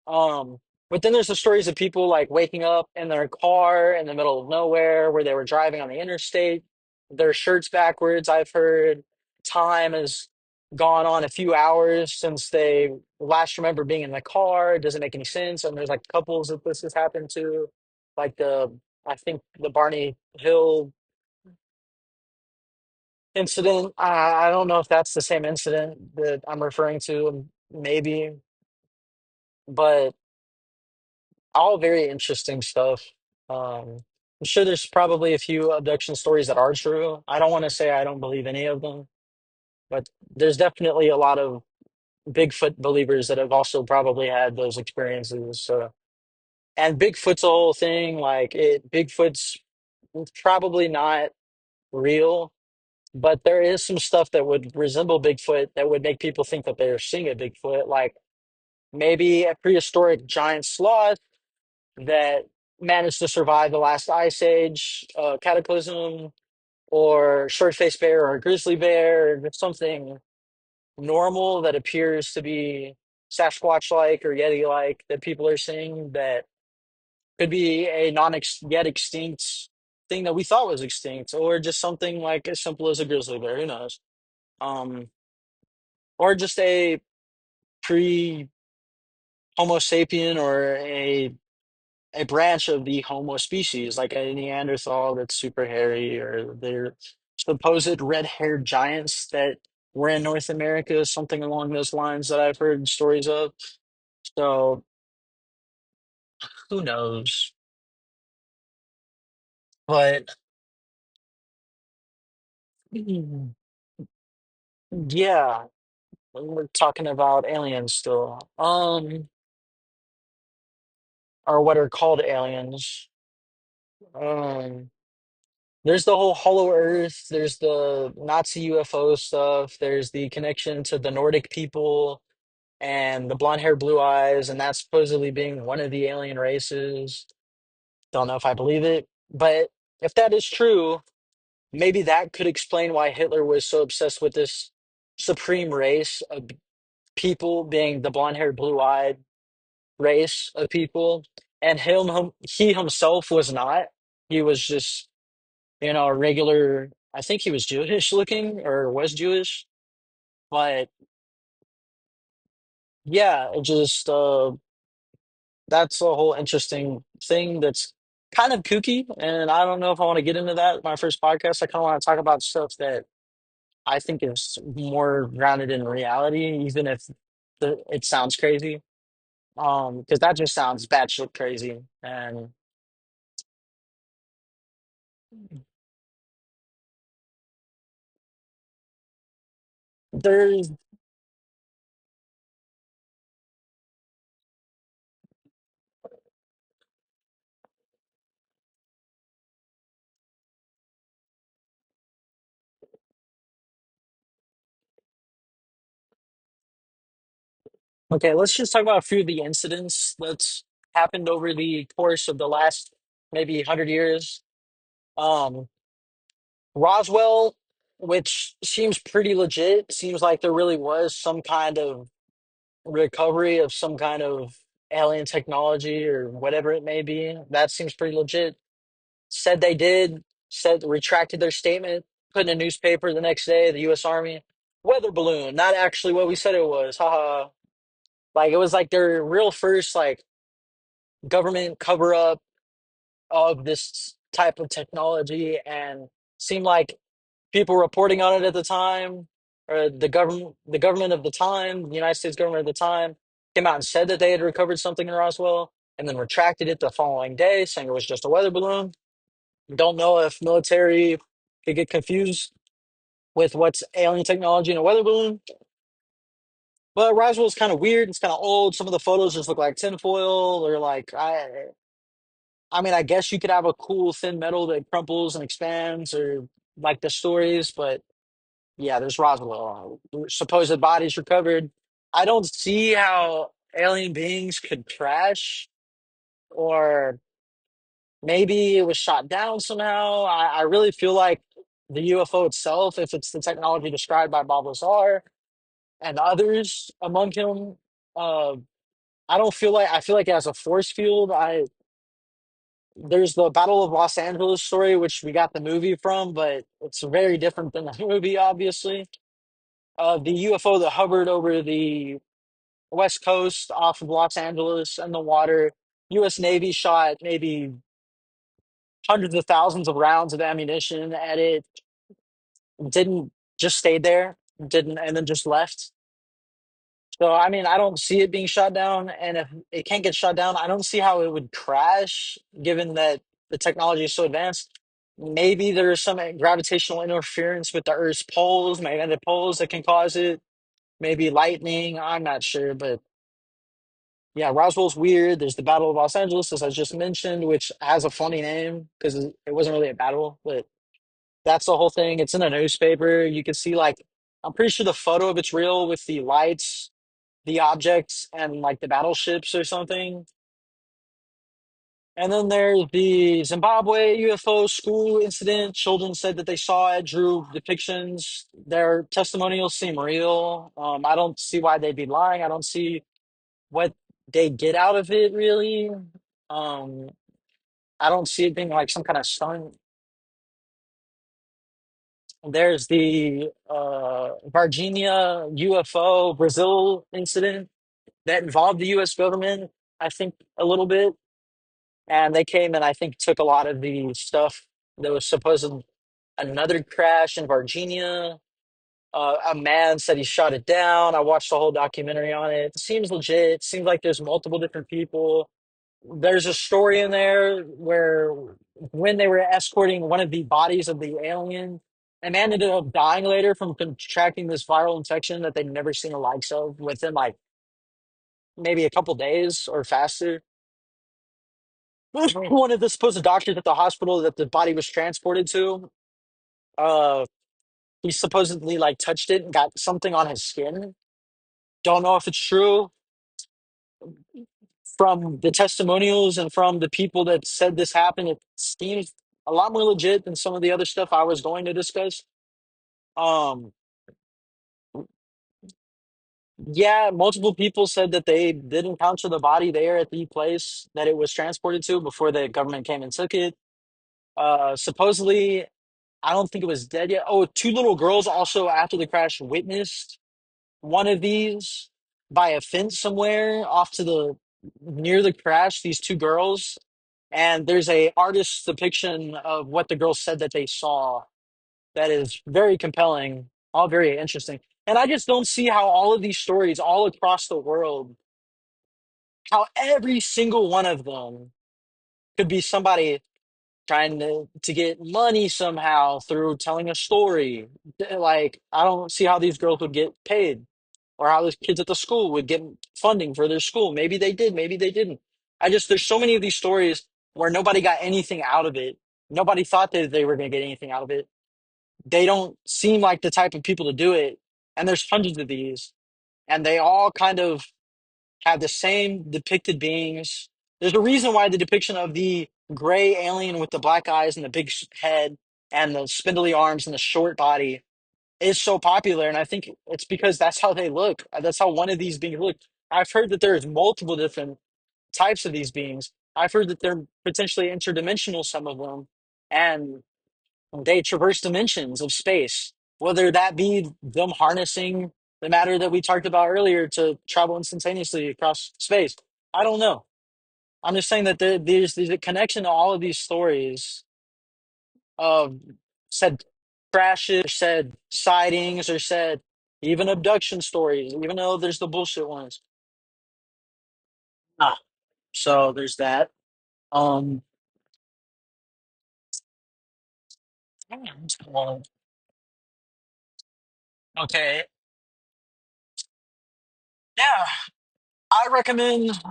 um, but then there's the stories of people like waking up in their car in the middle of nowhere where they were driving on the interstate, their shirts backwards. I've heard time has gone on a few hours since they last remember being in the car. It doesn't make any sense. And there's like couples that this has happened to, like I think the Barney Hill incident. I don't know if that's the same incident that I'm referring to, maybe, but all very interesting stuff. I'm sure there's probably a few abduction stories that are true. I don't want to say I don't believe any of them, but there's definitely a lot of Bigfoot believers that have also probably had those experiences. So, and Bigfoot's a whole thing. Bigfoot's probably not real, but there is some stuff that would resemble Bigfoot that would make people think that they're seeing a Bigfoot, like maybe a prehistoric giant sloth that managed to survive the last ice age, cataclysm, or short-faced bear or a grizzly bear, or something normal that appears to be Sasquatch-like or Yeti-like that people are seeing that could be a non yet extinct thing that we thought was extinct, or just something like as simple as a grizzly bear. Who knows? Um, or just a pre Homo sapien or a branch of the Homo species, like a Neanderthal that's super hairy, or they're supposed red-haired giants that were in North America, something along those lines that I've heard stories of. So who knows? But mm, yeah, we're talking about aliens still. Or what are called aliens. Um, there's the whole Hollow Earth. There's the Nazi UFO stuff. There's the connection to the Nordic people and the blonde hair, blue eyes, and that supposedly being one of the alien races. Don't know if I believe it, but if that is true, maybe that could explain why Hitler was so obsessed with this supreme race of people being the blonde haired, blue eyed race of people. And he himself was not. He was just, a regular, I think he was Jewish looking or was Jewish. But yeah, it just that's a whole interesting thing that's kind of kooky, and I don't know if I want to get into that. My first podcast, I kind of want to talk about stuff that I think is more grounded in reality, even if it sounds crazy. Because that just sounds batshit crazy, and there's okay. Let's just talk about a few of the incidents that's happened over the course of the last maybe 100 years. Um, Roswell, which seems pretty legit, seems like there really was some kind of recovery of some kind of alien technology or whatever it may be. That seems pretty legit. Said they did, said retracted their statement, put in a newspaper the next day, the US Army. Weather balloon, not actually what we said it was. Haha. Like it was like their real first like government cover up of this type of technology and seemed like people reporting on it at the time, or the government of the time, the United States government at the time, came out and said that they had recovered something in Roswell, and then retracted it the following day, saying it was just a weather balloon. Don't know if military could get confused with what's alien technology in a weather balloon. But Roswell's kind of weird. It's kind of old. Some of the photos just look like tinfoil, or like I mean, I guess you could have a cool thin metal that crumples and expands, or like the stories, but yeah, there's Roswell. Supposed bodies recovered. I don't see how alien beings could crash, or maybe it was shot down somehow. I really feel like the UFO itself, if it's the technology described by Bob Lazar and others among him, uh, I feel like it has a force field. There's the Battle of Los Angeles story, which we got the movie from, but it's very different than the movie, obviously. The UFO that hovered over the West Coast off of Los Angeles and the water. U.S. Navy shot maybe hundreds of thousands of rounds of ammunition at it. Didn't just stayed there, didn't and then just left. So I mean, I don't see it being shot down, and if it can't get shot down, I don't see how it would crash, given that the technology is so advanced. Maybe there's some gravitational interference with the Earth's poles, magnetic poles that can cause it. Maybe lightning. I'm not sure, but yeah, Roswell's weird. There's the Battle of Los Angeles, as I just mentioned, which has a funny name because it wasn't really a battle, but that's the whole thing. It's in a newspaper. You can see, like, I'm pretty sure the photo of it's real with the lights, the objects, and like the battleships or something. And then there's the Zimbabwe UFO school incident. Children said that they saw it, drew depictions. Their testimonials seem real. I don't see why they'd be lying. I don't see what they get out of it really. Um, I don't see it being like some kind of stunt. There's the Virginia UFO Brazil incident that involved the U.S. government, I think, a little bit, and they came and I think took a lot of the stuff that was supposed another crash in Virginia. A man said he shot it down. I watched the whole documentary on it. It seems legit. It seems like there's multiple different people. There's a story in there where when they were escorting one of the bodies of the alien, a man ended up dying later from contracting this viral infection that they'd never seen the likes of within like maybe a couple days or faster. One of the supposed doctors at the hospital that the body was transported to, uh, he supposedly like touched it and got something on his skin. Don't know if it's true. From the testimonials and from the people that said this happened, it seems a lot more legit than some of the other stuff I was going to discuss. Um, yeah, multiple people said that they did encounter the body there at the place that it was transported to before the government came and took it. Supposedly, I don't think it was dead yet. Oh, two little girls also after the crash witnessed one of these by a fence somewhere off to the near the crash, these two girls, and there's a artist's depiction of what the girls said that they saw that is very compelling, all very interesting. And I just don't see how all of these stories all across the world, how every single one of them could be somebody trying to get money somehow through telling a story. Like, I don't see how these girls would get paid or how these kids at the school would get funding for their school. Maybe they did, maybe they didn't. There's so many of these stories where nobody got anything out of it. Nobody thought that they were going to get anything out of it. They don't seem like the type of people to do it. And there's hundreds of these, and they all kind of have the same depicted beings. There's a reason why the depiction of the gray alien with the black eyes and the big head and the spindly arms and the short body is so popular. And I think it's because that's how they look. That's how one of these beings look. I've heard that there's multiple different types of these beings. I've heard that they're potentially interdimensional, some of them, and they traverse dimensions of space, whether that be them harnessing the matter that we talked about earlier to travel instantaneously across space. I don't know. I'm just saying that there's a connection to all of these stories of said crashes, said sightings, or said even abduction stories, even though there's the bullshit ones. Ah, so there's that. Um, okay, yeah, I recommend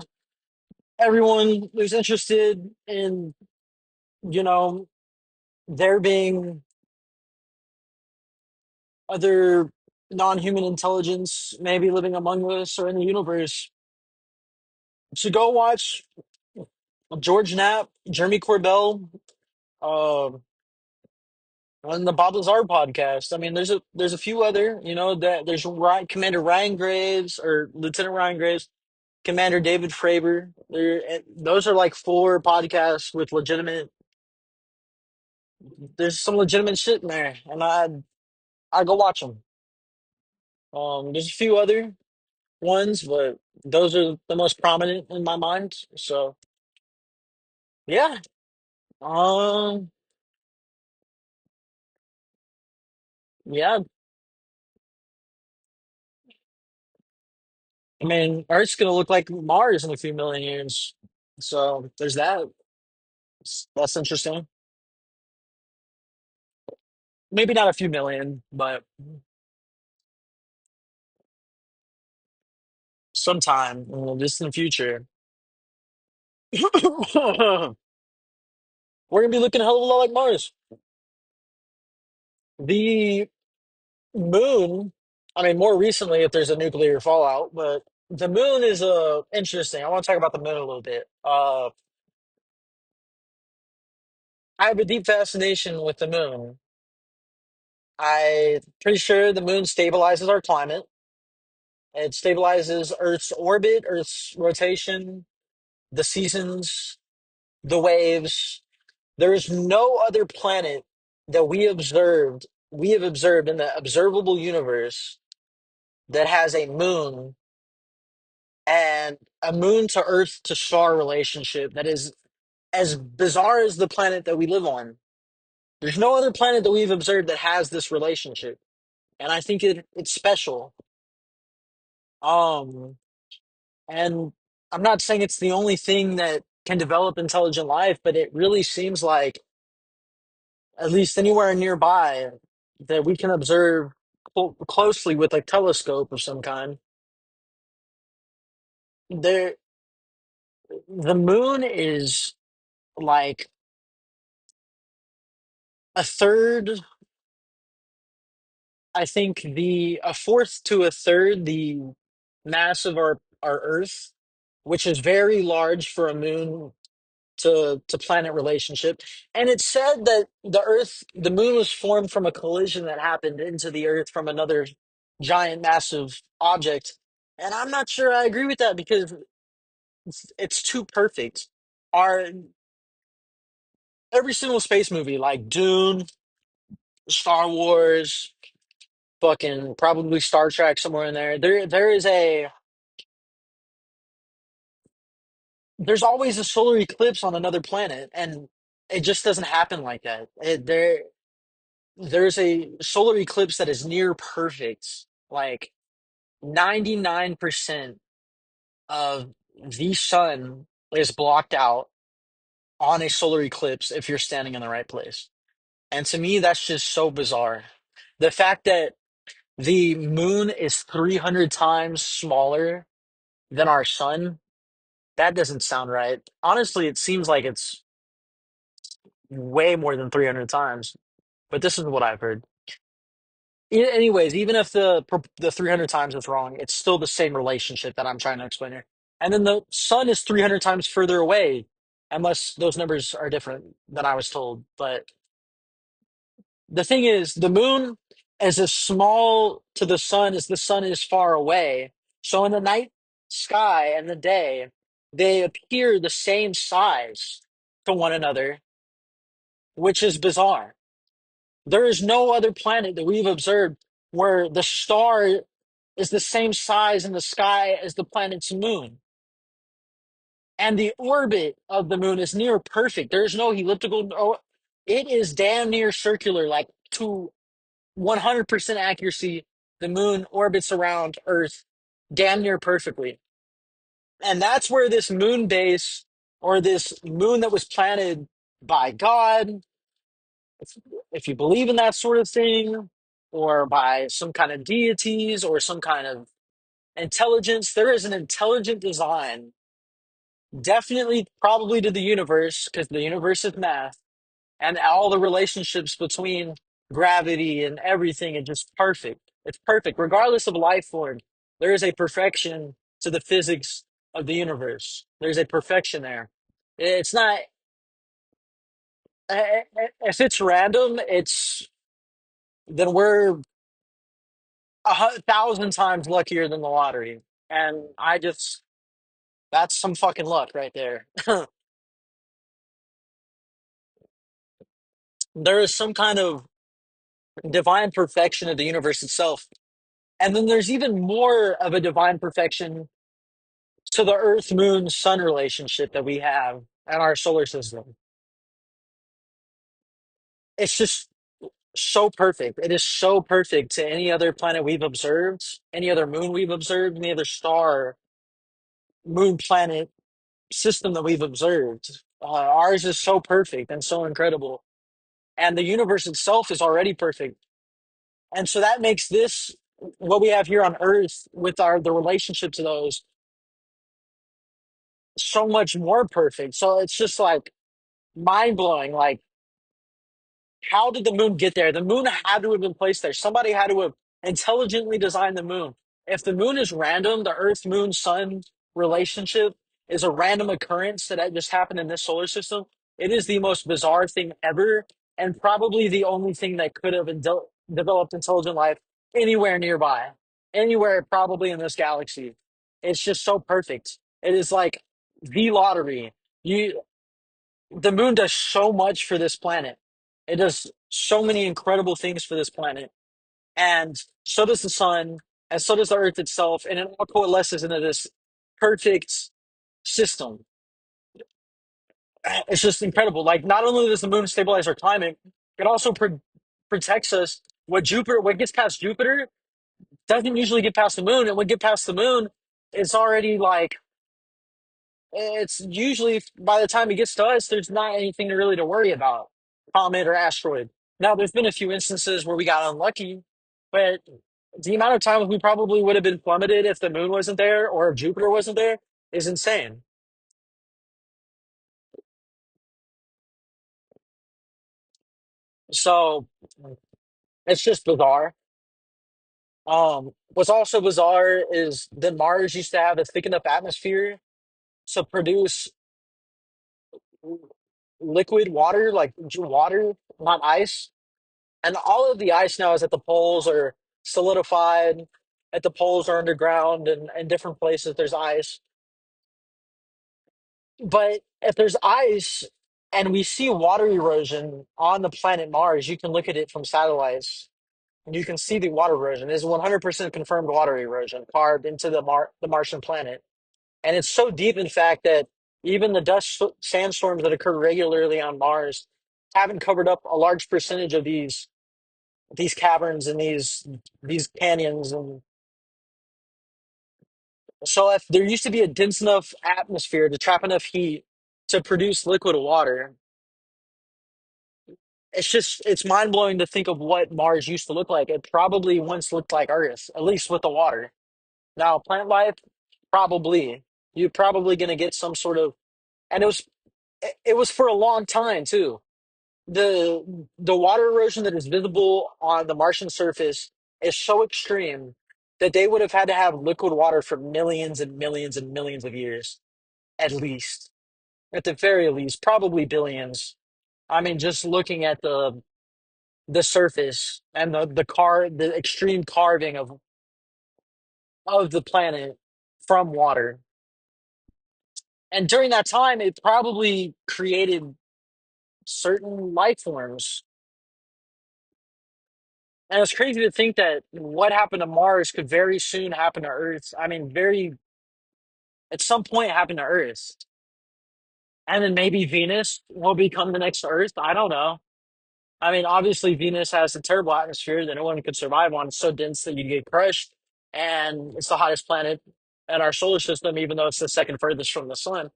everyone who's interested in, you know, there being other non-human intelligence maybe living among us or in the universe to go watch George Knapp, Jeremy Corbell, uh, on the Bob Lazar podcast. I mean, there's a few other, that there's Commander Ryan Graves or Lieutenant Ryan Graves, Commander David Fravor. Those are like four podcasts with legitimate. There's some legitimate shit in there, and I go watch them. There's a few other ones, but those are the most prominent in my mind. So yeah, um, yeah. I mean, Earth's gonna look like Mars in a few million years. So there's that. That's interesting. Maybe not a few million, but sometime in the distant future, we're gonna be looking a hell of a lot like Mars. The moon. I mean, more recently, if there's a nuclear fallout, but the moon is interesting. I want to talk about the moon a little bit. I have a deep fascination with the moon. I'm pretty sure the moon stabilizes our climate. It stabilizes Earth's orbit, Earth's rotation, the seasons, the waves. There is no other planet that we have observed in the observable universe that has a moon and a moon to Earth to star relationship that is as bizarre as the planet that we live on. There's no other planet that we've observed that has this relationship. And I think it's special. Um, and I'm not saying it's the only thing that can develop intelligent life, but it really seems like, at least anywhere nearby, that we can observe closely with a telescope of some kind. There, the moon is like a third, I think a fourth to a third the mass of our Earth, which is very large for a moon to planet relationship. And it's said that the moon was formed from a collision that happened into the Earth from another giant, massive object. And I'm not sure I agree with that because it's too perfect. Our Every single space movie, like Dune, Star Wars, fucking probably Star Trek somewhere in there. There is there's always a solar eclipse on another planet, and it just doesn't happen like that. There's a solar eclipse that is near perfect. Like 99% of the sun is blocked out on a solar eclipse if you're standing in the right place. And to me, that's just so bizarre. The fact that the moon is 300 times smaller than our sun, that doesn't sound right. Honestly, it seems like it's way more than 300 times, but this is what I've heard. Anyways, even if the 300 times is wrong, it's still the same relationship that I'm trying to explain here. And then the sun is 300 times further away, unless those numbers are different than I was told. But the thing is, the moon is as small to the sun as the sun is far away. So in the night sky and the day, they appear the same size to one another, which is bizarre. There is no other planet that we've observed where the star is the same size in the sky as the planet's moon. And the orbit of the moon is near perfect. There's no elliptical. No, it is damn near circular, like to 100% accuracy. The moon orbits around Earth damn near perfectly. And that's where this moon base, or this moon that was planted by God, if, if you believe in that sort of thing, or by some kind of deities or some kind of intelligence, there is an intelligent design, definitely, probably to the universe, because the universe is math, and all the relationships between gravity and everything are just perfect. It's perfect. Regardless of life form, there is a perfection to the physics of the universe. There's a perfection there. It's not, if it's random, then we're 1,000 times luckier than the lottery. And that's some fucking luck right there. There is some kind of divine perfection of the universe itself. And then there's even more of a divine perfection to the Earth Moon Sun relationship that we have in our solar system. It's just so perfect. It is so perfect to any other planet we've observed, any other moon we've observed, any other star, moon, planet system that we've observed. Ours is so perfect and so incredible. And the universe itself is already perfect. And so that makes this, what we have here on Earth with the relationship to those, so much more perfect. So it's just like mind blowing. Like, how did the moon get there? The moon had to have been placed there. Somebody had to have intelligently designed the moon. If the moon is random, the Earth, Moon, Sun relationship is a random occurrence that just happened in this solar system. It is the most bizarre thing ever, and probably the only thing that could have developed intelligent life anywhere nearby, anywhere probably in this galaxy. It's just so perfect. It is like the lottery. You The moon does so much for this planet. It does so many incredible things for this planet. And so does the sun, and so does the earth itself. And it all coalesces into this perfect system. It's just incredible. Like, not only does the moon stabilize our climate, it also protects us. What gets past Jupiter doesn't usually get past the moon. And what get past the moon, it's already like, it's usually by the time it gets to us, there's not anything really to worry about, comet or asteroid. Now, there's been a few instances where we got unlucky, but the amount of time we probably would have been plummeted if the moon wasn't there or if Jupiter wasn't there is insane. So it's just bizarre. What's also bizarre is that Mars used to have a thick enough atmosphere to produce liquid water, like water, not ice. And all of the ice now is at the poles or solidified, at the poles or underground, and in different places there's ice. But if there's ice and we see water erosion on the planet Mars, you can look at it from satellites and you can see the water erosion. It is 100% confirmed water erosion carved into the Martian planet. And it's so deep, in fact, that Even the dust sandstorms that occur regularly on Mars haven't covered up a large percentage of these caverns and these canyons. And so if there used to be a dense enough atmosphere to trap enough heat to produce liquid water, it's mind blowing to think of what Mars used to look like. It probably once looked like Earth, at least with the water. Now, plant life, probably. You're probably going to get some sort of, and it was for a long time too. The water erosion that is visible on the Martian surface is so extreme that they would have had to have liquid water for millions and millions and millions of years, at least. At the very least, probably billions. I mean, just looking at the surface and the extreme carving of the planet from water. And during that time, it probably created certain life forms. And it's crazy to think that what happened to Mars could very soon happen to Earth. I mean, very at some point happen to Earth. And then maybe Venus will become the next Earth. I don't know. I mean, obviously Venus has a terrible atmosphere that no one could survive on. It's so dense that you get crushed. And it's the hottest planet in our solar system, even though it's the second furthest from the sun.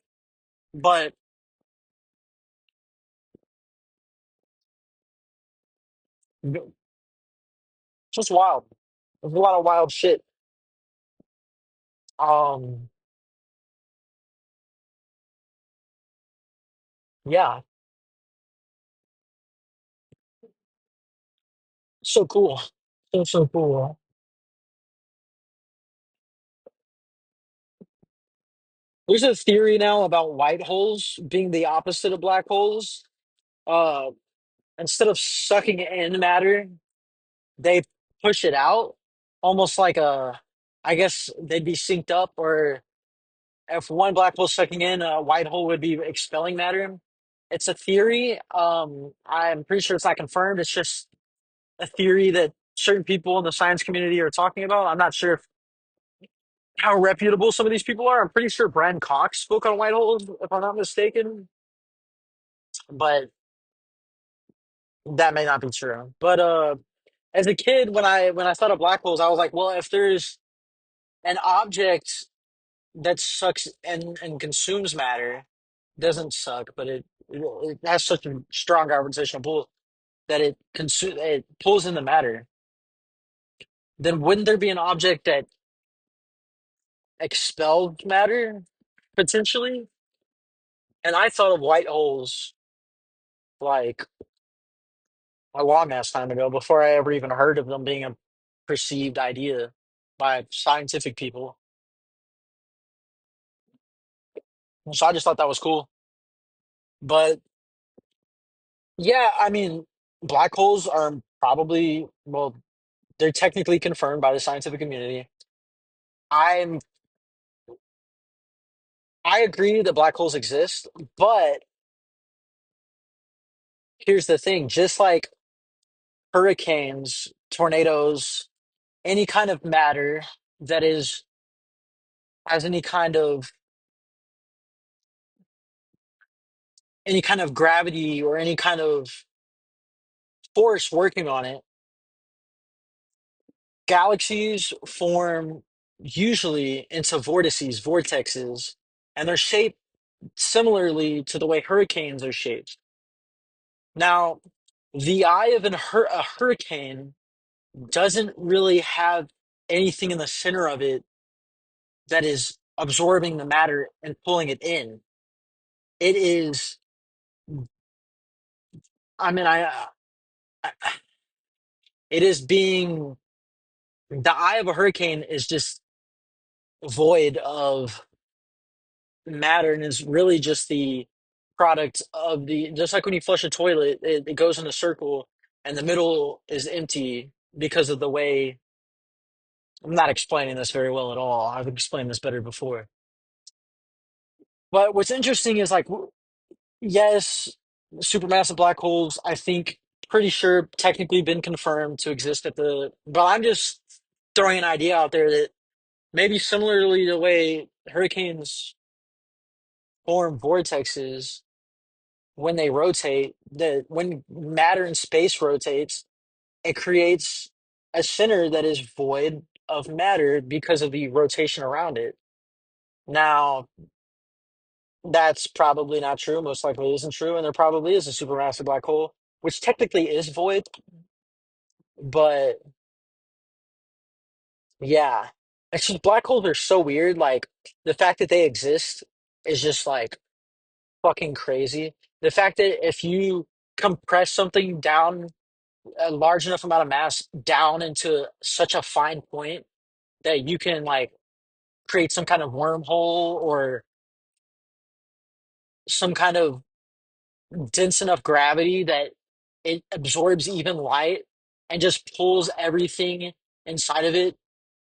But just wild. There's a lot of wild shit. Um, yeah, so cool. So cool. There's a theory now about white holes being the opposite of black holes. Uh, Instead of sucking in matter, they push it out, almost like I guess they'd be synced up, or if one black hole sucking in, a white hole would be expelling matter. It's a theory. I'm pretty sure it's not confirmed. It's just a theory that certain people in the science community are talking about. I'm not sure if, how reputable some of these people are. I'm pretty sure Brad Cox spoke on white holes, if I'm not mistaken, but that may not be true. But as a kid, when I thought of black holes, I was like, well, if there's an object that sucks and consumes matter, doesn't suck, but it has such a strong gravitational pull that it pulls in the matter, then wouldn't there be an object that expelled matter potentially? And I thought of white holes like a long ass time ago before I ever even heard of them being a perceived idea by scientific people. So I just thought that was cool. But yeah, I mean, black holes are probably, well, they're technically confirmed by the scientific community. I'm I agree that black holes exist, but here's the thing, just like hurricanes, tornadoes, any kind of matter that is has any kind of gravity or any kind of force working on it, galaxies form usually into vortexes, and they're shaped similarly to the way hurricanes are shaped. Now, the eye of a hurricane doesn't really have anything in the center of it that is absorbing the matter and pulling it in. It is, I mean, I it is being, the eye of a hurricane is just void of matter and is really just the product of just like when you flush a toilet, it goes in a circle and the middle is empty because of the way. I'm not explaining this very well at all. I've explained this better before. But what's interesting is like, yes, supermassive black holes, I think, pretty sure technically been confirmed to exist but I'm just throwing an idea out there that maybe similarly the way hurricanes form vortexes when they rotate, that when matter in space rotates, it creates a center that is void of matter because of the rotation around it. Now, that's probably not true. Most likely isn't true, and there probably is a supermassive black hole, which technically is void. But yeah, it's just black holes are so weird. Like the fact that they exist is just like fucking crazy. The fact that if you compress something down a large enough amount of mass down into such a fine point that you can like create some kind of wormhole or some kind of dense enough gravity that it absorbs even light and just pulls everything inside of it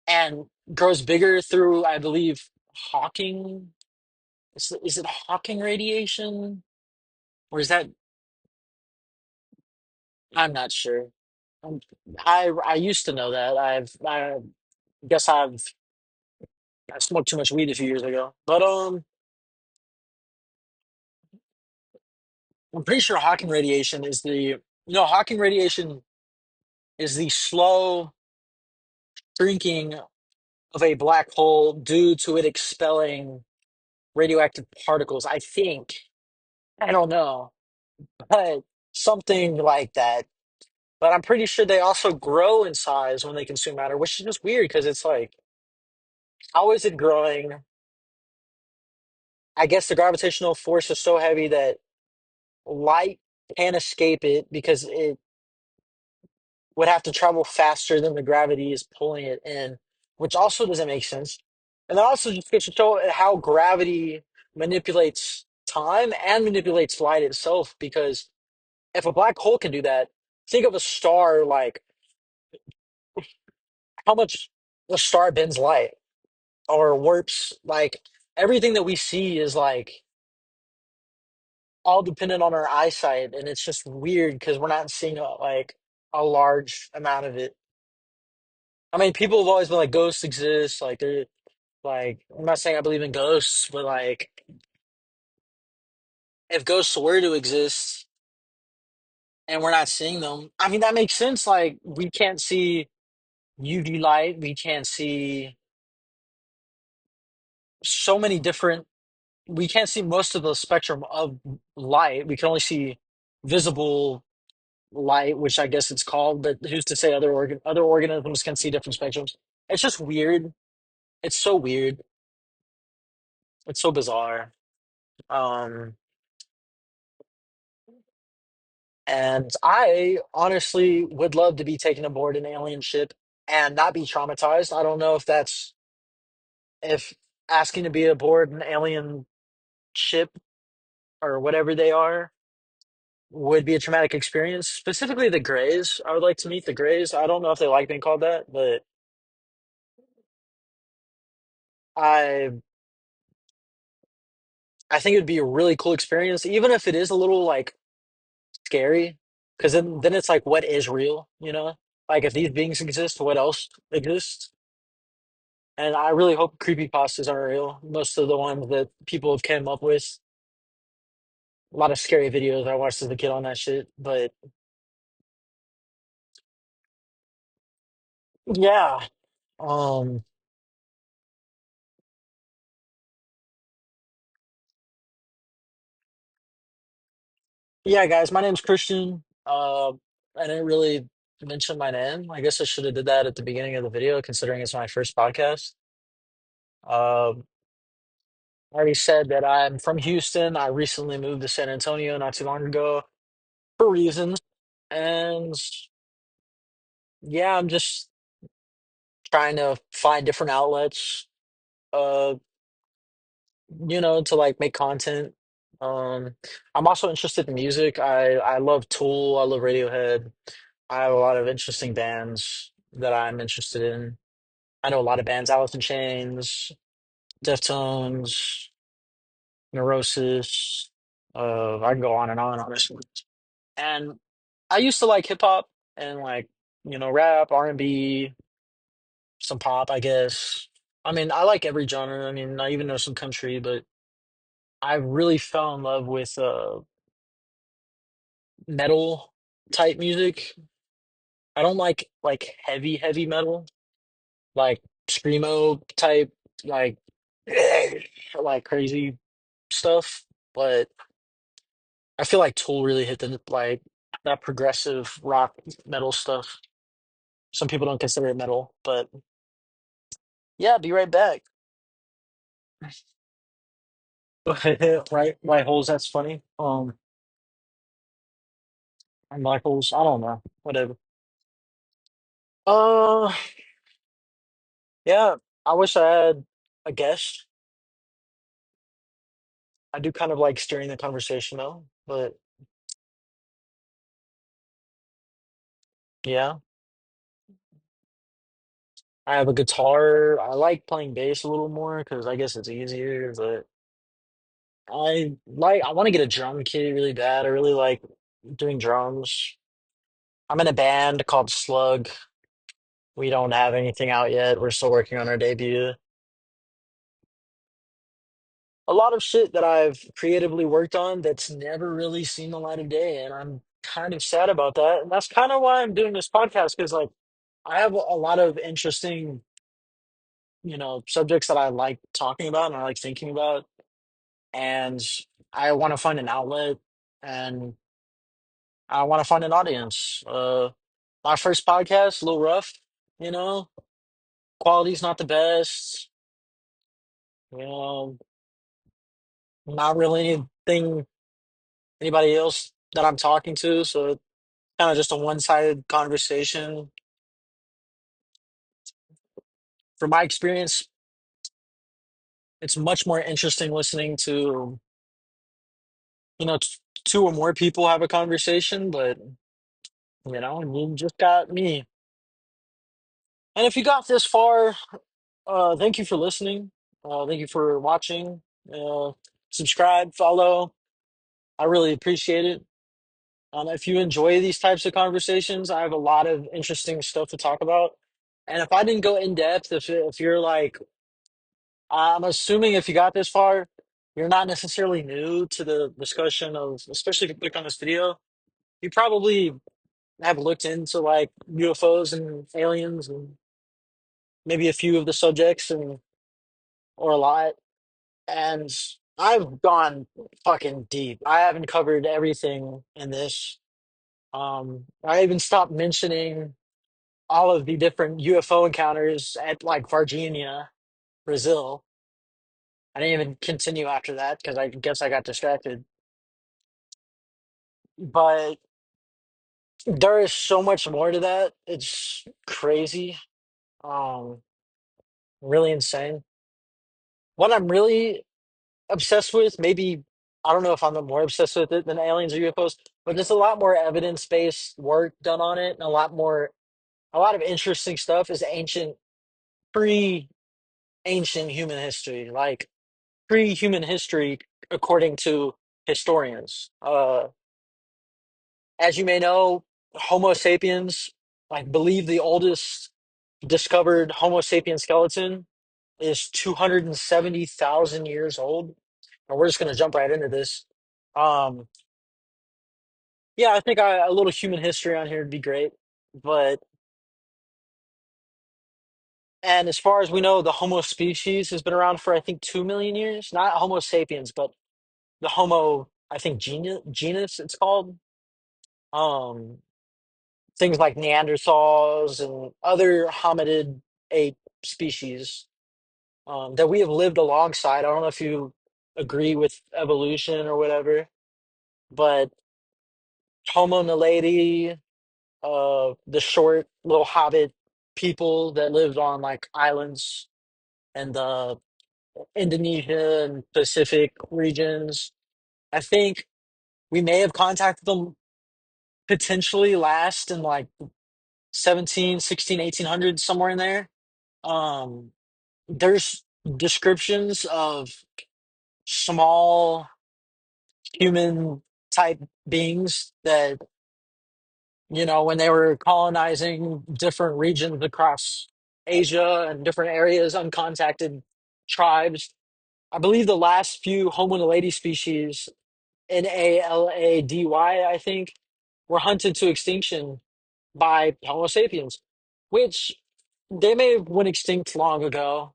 and grows bigger through, I believe, Hawking. Is it Hawking radiation? Or is that, I'm not sure. Um, I used to know that. I guess I smoked too much weed a few years ago. But I'm pretty sure Hawking radiation is Hawking radiation is the slow shrinking of a black hole due to it expelling radioactive particles. I think. I don't know, but something like that. But I'm pretty sure they also grow in size when they consume matter, which is just weird because it's like, how is it growing? I guess the gravitational force is so heavy that light can't escape it because it would have to travel faster than the gravity is pulling it in, which also doesn't make sense. And that also just gets to show how gravity manipulates time and manipulates light itself. Because if a black hole can do that, think of a star like how much a star bends light or warps. Like everything that we see is like all dependent on our eyesight, and it's just weird because we're not seeing like a large amount of it. I mean, people have always been like ghosts exist, like they're like I'm not saying I believe in ghosts, but like if ghosts were to exist and we're not seeing them, I mean that makes sense. Like we can't see UV light, we can't see so many different we can't see most of the spectrum of light. We can only see visible light, which I guess it's called, but who's to say other organisms can see different spectrums? It's just weird. It's so weird. It's so bizarre. Um, and I honestly would love to be taken aboard an alien ship and not be traumatized. I don't know if asking to be aboard an alien ship or whatever they are would be a traumatic experience. Specifically the Greys. I would like to meet the Greys. I don't know if they like being called that, but I I think it would be a really cool experience, even if it is a little like scary, because then it's like, what is real? Like if these beings exist, what else exists? And I really hope creepypastas aren't real. Most of the ones that people have came up with, a lot of scary videos I watched as a kid on that shit. But yeah, um, yeah, guys, my name's Christian. I didn't really mention my name. I guess I should have did that at the beginning of the video, considering it's my first podcast. Um, I already said that I'm from Houston. I recently moved to San Antonio not too long ago for reasons. And yeah, I'm just trying to find different outlets, uh, to like make content. I'm also interested in music. I love Tool. I love Radiohead. I have a lot of interesting bands that I'm interested in. I know a lot of bands, Alice in Chains, Deftones, Neurosis. I can go on and on, honestly. And I used to like hip hop and like, rap, R&B, some pop, I guess. I mean, I like every genre. I mean, I even know some country, but I really fell in love with metal type music. I don't like heavy metal, like screamo type, like like crazy stuff. But I feel like Tool really hit the like that progressive rock metal stuff. Some people don't consider it metal, but yeah, be right back. Right holes, that's funny. And black holes, I don't know. Whatever. Uh yeah, I wish I had a guest. I do kind of like steering the conversation though, but yeah. I have a guitar. I like playing bass a little more because I guess it's easier, but I want to get a drum kit really bad. I really like doing drums. I'm in a band called Slug. We don't have anything out yet. We're still working on our debut. A lot of shit that I've creatively worked on that's never really seen the light of day, and I'm kind of sad about that. And that's kind of why I'm doing this podcast because like I have a lot of interesting, subjects that I like talking about and I like thinking about, and I want to find an outlet and I want to find an audience. My first podcast, a little rough, you know, quality's not the best, you know, not really anything anybody else that I'm talking to, so kind of just a one-sided conversation. From my experience, it's much more interesting listening to, two or more people have a conversation, but you just got me. And if you got this far, thank you for listening. Thank you for watching. Uh, Subscribe, follow. I really appreciate it. If you enjoy these types of conversations, I have a lot of interesting stuff to talk about. And if I didn't go in depth, if you're like, I'm assuming if you got this far, you're not necessarily new to the discussion of, especially if you click on this video, you probably have looked into like UFOs and aliens and maybe a few of the subjects and or a lot. And I've gone fucking deep. I haven't covered everything in this. I even stopped mentioning all of the different UFO encounters at like Varginha, Brazil. I didn't even continue after that because I guess I got distracted. But there is so much more to that. It's crazy. Um, really insane. What I'm really obsessed with, maybe I don't know if I'm more obsessed with it than aliens or UFOs, but there's a lot more evidence-based work done on it and a lot of interesting stuff is pre-ancient human history, like pre-human history according to historians. As you may know, Homo sapiens, I believe the oldest discovered Homo sapien skeleton is 270,000 years old. And we're just going to jump right into this. Um, yeah, I think a little human history on here would be great. But, and as far as we know, the Homo species has been around for, I think, 2 million years. Not Homo sapiens, but the Homo, I think, genus it's called. Um, Things like Neanderthals and other hominid ape species that we have lived alongside. I don't know if you agree with evolution or whatever, but Homo naledi, the short little hobbit people that lived on like islands and the Indonesia and Pacific regions. I think we may have contacted them potentially last in like 17, 16, 1800s, somewhere in there. Um, there's descriptions of small human type beings that, when they were colonizing different regions across Asia and different areas, uncontacted tribes, I believe the last few Homo naledi species, Nalady, I think, were hunted to extinction by Homo sapiens, which they may have went extinct long ago,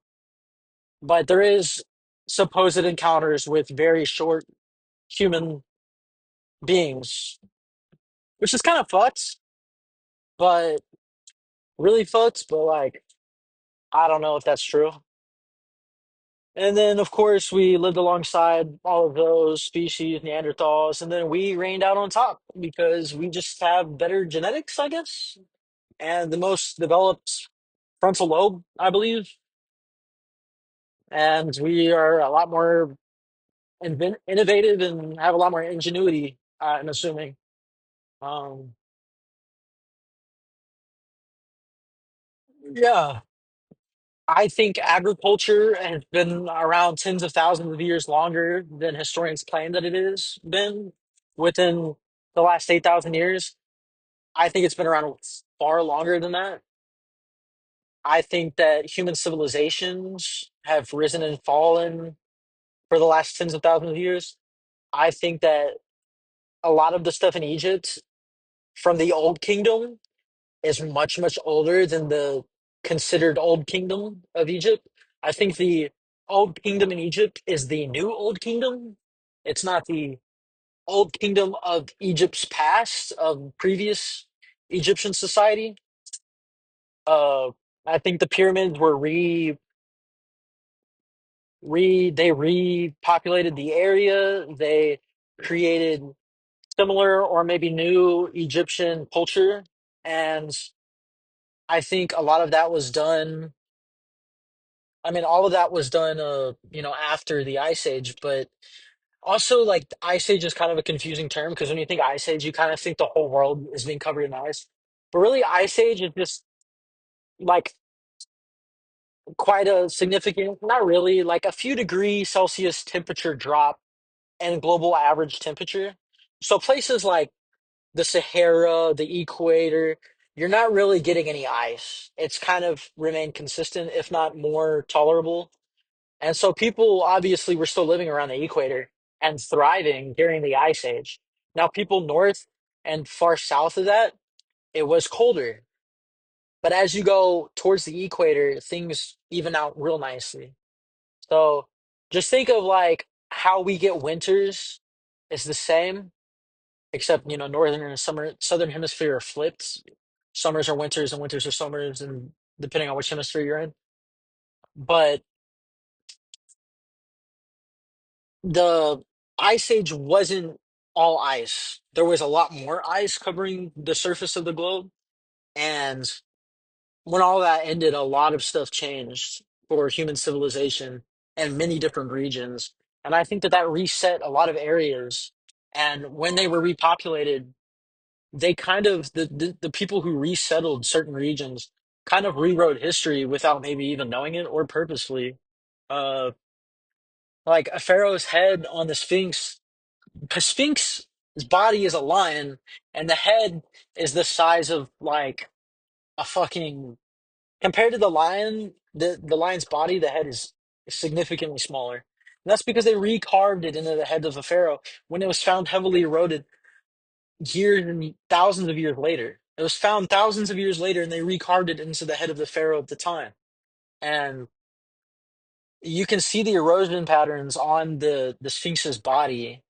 but there is supposed encounters with very short human beings, which is kind of fucked, but really fucked, but like, I don't know if that's true. And then, of course, we lived alongside all of those species, Neanderthals, and then we reigned out on top because we just have better genetics, I guess, and the most developed frontal lobe, I believe. And we are a lot more innovative and have a lot more ingenuity, I'm assuming. Um, yeah, I think agriculture has been around tens of thousands of years longer than historians claim that it has been within the last 8,000 years. I think it's been around far longer than that. I think that human civilizations have risen and fallen for the last tens of thousands of years. I think that a lot of the stuff in Egypt from the Old Kingdom is much, much older than the considered Old Kingdom of Egypt. I think the Old Kingdom in Egypt is the new Old Kingdom. It's not the Old Kingdom of Egypt's past, of previous Egyptian society. Uh, I think the pyramids were they repopulated the area. They created similar or maybe new Egyptian culture, and I think a lot of that was done. I mean, all of that was done, after the Ice Age, but also like the Ice Age is kind of a confusing term because when you think Ice Age, you kind of think the whole world is being covered in ice. But really, Ice Age is just like quite a significant, not really, like a few degrees Celsius temperature drop and global average temperature. So places like the Sahara, the equator, you're not really getting any ice. It's kind of remained consistent, if not more tolerable. And so people obviously were still living around the equator and thriving during the ice age. Now, people north and far south of that, it was colder. But as you go towards the equator, things even out real nicely. So just think of like how we get winters is the same, except northern and summer southern hemisphere are flipped. Summers are winters and winters are summers, and depending on which hemisphere you're in. But the ice age wasn't all ice. There was a lot more ice covering the surface of the globe, and when all that ended, a lot of stuff changed for human civilization and many different regions. And I think that that reset a lot of areas. And when they were repopulated, they kind of the people who resettled certain regions kind of rewrote history without maybe even knowing it or purposefully. Uh, like a pharaoh's head on the Sphinx. The Sphinx's body is a lion, and the head is the size of like a fucking compared to the lion, the lion's body, the head is significantly smaller. And that's because they recarved it into the head of a pharaoh when it was found heavily eroded years and thousands of years later. It was found thousands of years later, and they recarved it into the head of the pharaoh of the time. And you can see the erosion patterns on the Sphinx's body,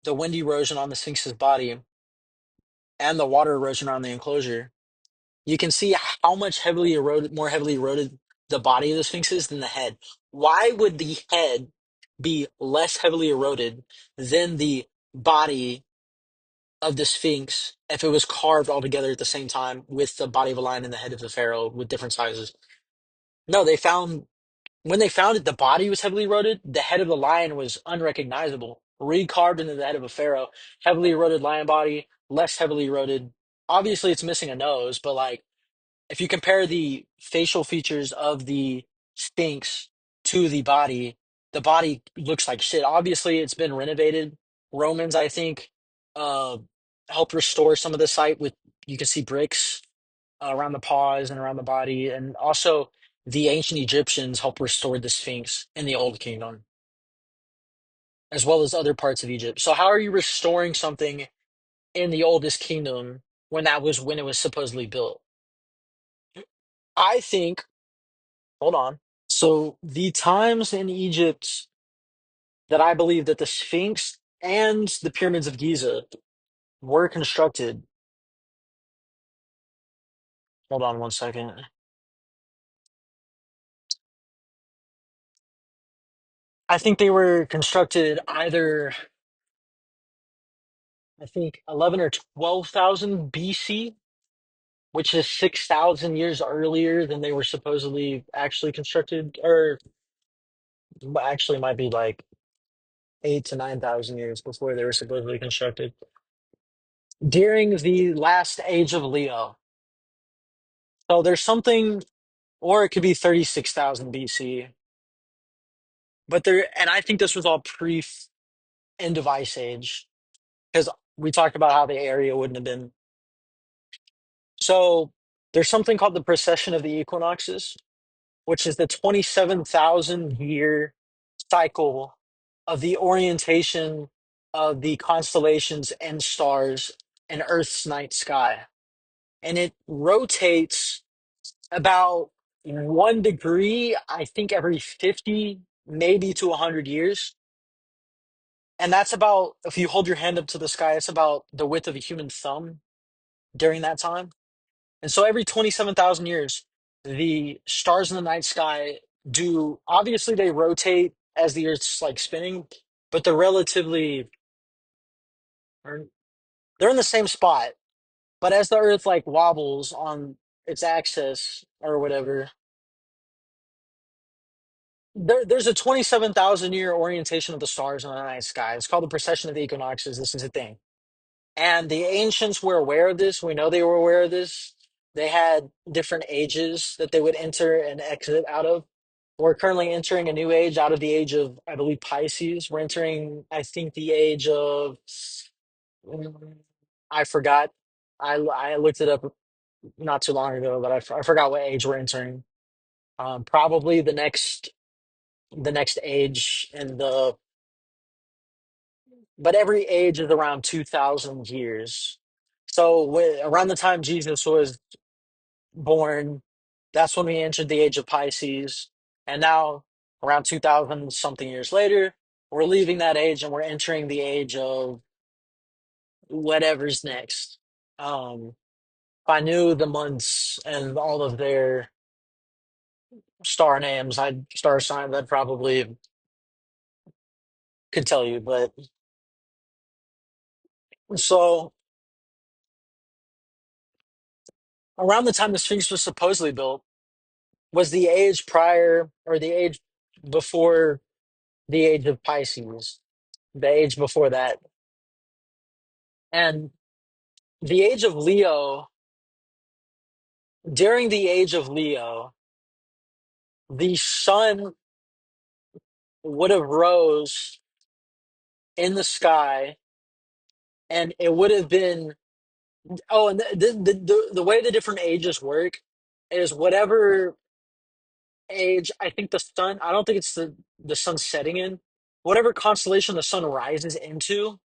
the wind erosion on the Sphinx's body, and the water erosion on the enclosure. You can see how much more heavily eroded the body of the Sphinx is than the head. Why would the head be less heavily eroded than the body of the Sphinx if it was carved all together at the same time with the body of a lion and the head of the pharaoh with different sizes? No, when they found it, the body was heavily eroded. The head of the lion was unrecognizable, recarved into the head of a pharaoh. Heavily eroded lion body, less heavily eroded. Obviously, it's missing a nose, but like if you compare the facial features of the Sphinx to the body looks like shit. Obviously, it's been renovated. Romans, I think, uh, helped restore some of the site with you can see bricks around the paws and around the body, and also the ancient Egyptians helped restore the Sphinx in the Old Kingdom. as well as other parts of Egypt. So how are you restoring something in the oldest kingdom when that was when it was supposedly built? I think, hold on. So the times in Egypt that I believe that the Sphinx and the pyramids of Giza were constructed. Hold on one second. I think they were constructed either, I think, 11 or 12,000 BC, which is 6,000 years earlier than they were supposedly actually constructed, or actually might be like 8 to 9,000 years before they were supposedly constructed. During the last age of Leo. So there's something, or it could be 36,000 BC, but there, and I think this was all pre end of Ice Age, because we talked about how the area wouldn't have been. So there's something called the precession of the equinoxes, which is the 27,000 year cycle of the orientation of the constellations and stars in Earth's night sky. And it rotates about 1 degree, I think, every 50, maybe to 100 years. And that's about, if you hold your hand up to the sky, it's about the width of a human thumb during that time. And so every 27,000 years, the stars in the night sky do, obviously, they rotate as the Earth's like spinning, but they're relatively, or they're in the same spot. But as the Earth like wobbles on its axis or whatever, there's a 27,000 year orientation of the stars in the night sky. It's called the precession of the equinoxes. This is a thing. And the ancients were aware of this. We know they were aware of this. They had different ages that they would enter and exit out of. We're currently entering a new age out of the age of, I believe, Pisces. We're entering, I think, the age of, mm, I forgot. I looked it up not too long ago, but I forgot what age we're entering. Probably the next age in the, but every age is around 2,000 years. So around the time Jesus was born, that's when we entered the age of Pisces. And now, around 2,000 something years later, we're leaving that age and we're entering the age of whatever's next. If I knew the months and all of their star names, star signs, I'd probably could tell you. But so around the time the Sphinx was supposedly built was the age prior, or the age before the age of Pisces, the age before that. And the age of Leo, during the age of Leo, the sun would have rose in the sky, and it would have been, oh, and the way the different ages work is whatever age, I think the sun, I don't think it's the sun setting in, whatever constellation the sun rises into,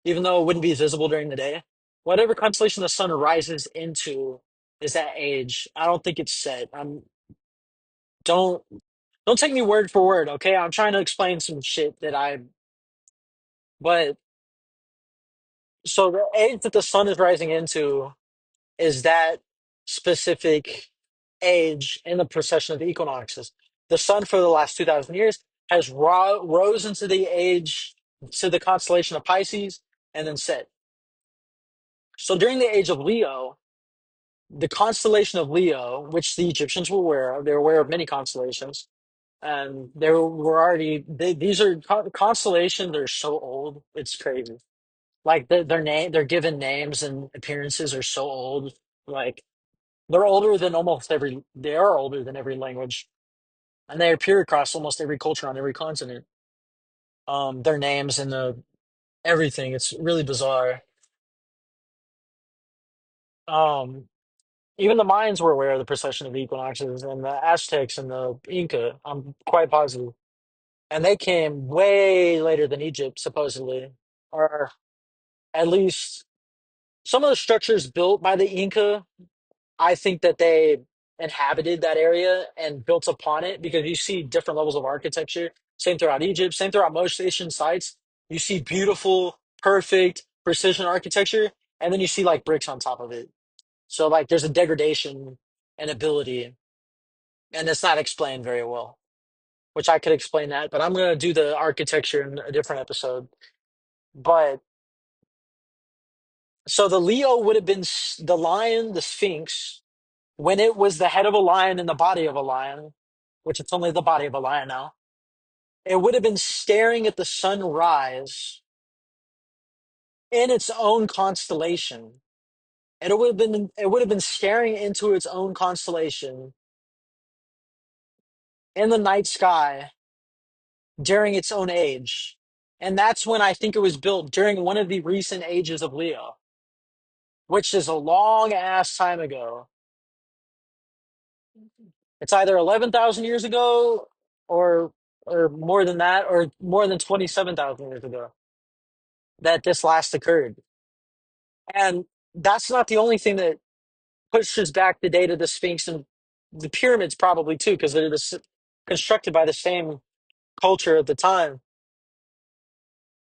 even though it wouldn't be visible during the day. Whatever constellation the sun rises into is that age. I don't think it's set. Don't don't take me word for word, okay? I'm trying to explain some shit that I, but so the age that the sun is rising into is that specific age in the precession of the equinoxes. The sun for the last 2,000 years has rose into the age, to the constellation of Pisces, and then set. So during the age of Leo, the constellation of Leo, which the Egyptians were aware of, they're aware of many constellations, and they were already, these are constellations. They're so old, it's crazy. Like their name, their given names and appearances are so old. Like they're older than almost every. They are older than every language, and they appear across almost every culture on every continent. Their names and the everything. It's really bizarre. Um, Even the Mayans were aware of the precession of the equinoxes, and the Aztecs and the Inca. I'm quite positive. and they came way later than Egypt, supposedly, or at least some of the structures built by the Inca. I think that they inhabited that area and built upon it because you see different levels of architecture. Same throughout Egypt, same throughout most Asian sites. You see beautiful, perfect, precision architecture, and then you see like bricks on top of it. So like there's a degradation and ability, and it's not explained very well, which I could explain that, but I'm gonna do the architecture in a different episode. But so the Leo would have been the lion, the Sphinx, when it was the head of a lion and the body of a lion, which it's only the body of a lion now. It would have been staring at the sun rise in its own constellation. And it would have been staring into its own constellation in the night sky during its own age. And that's when I think it was built during one of the recent ages of Leo, which is a long ass time ago. It's either 11,000 years ago or or more than that, or more than 27,000 years ago that this last occurred. And that's not the only thing that pushes back the date of the Sphinx and the pyramids, probably too, because they're constructed by the same culture at the time.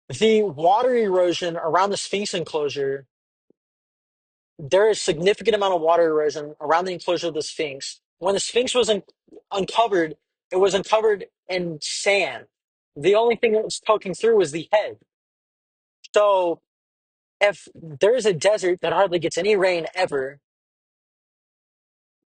The water erosion around the Sphinx enclosure, there is significant amount of water erosion around the enclosure of the Sphinx. When the Sphinx was uncovered, it was uncovered in sand. The only thing that was poking through was the head. So if there is a desert that hardly gets any rain ever,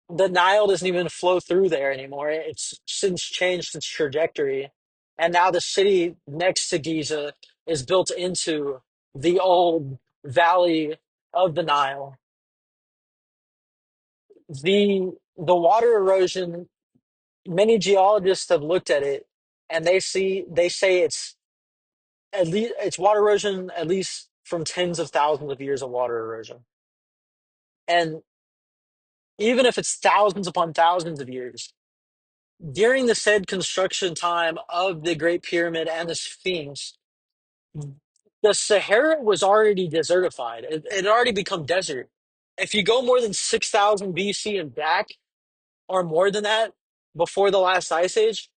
the Nile doesn't even flow through there anymore. It's since changed its trajectory. And now the city next to Giza is built into the old valley of the Nile. The water erosion, many geologists have looked at it and they say it's water erosion at least from tens of thousands of years of water erosion. And even if it's thousands upon thousands of years, during the said construction time of the Great Pyramid and the Sphinx, the Sahara was already desertified. It had already become desert. If you go more than 6,000 BC and back, or more than that, before the last ice age,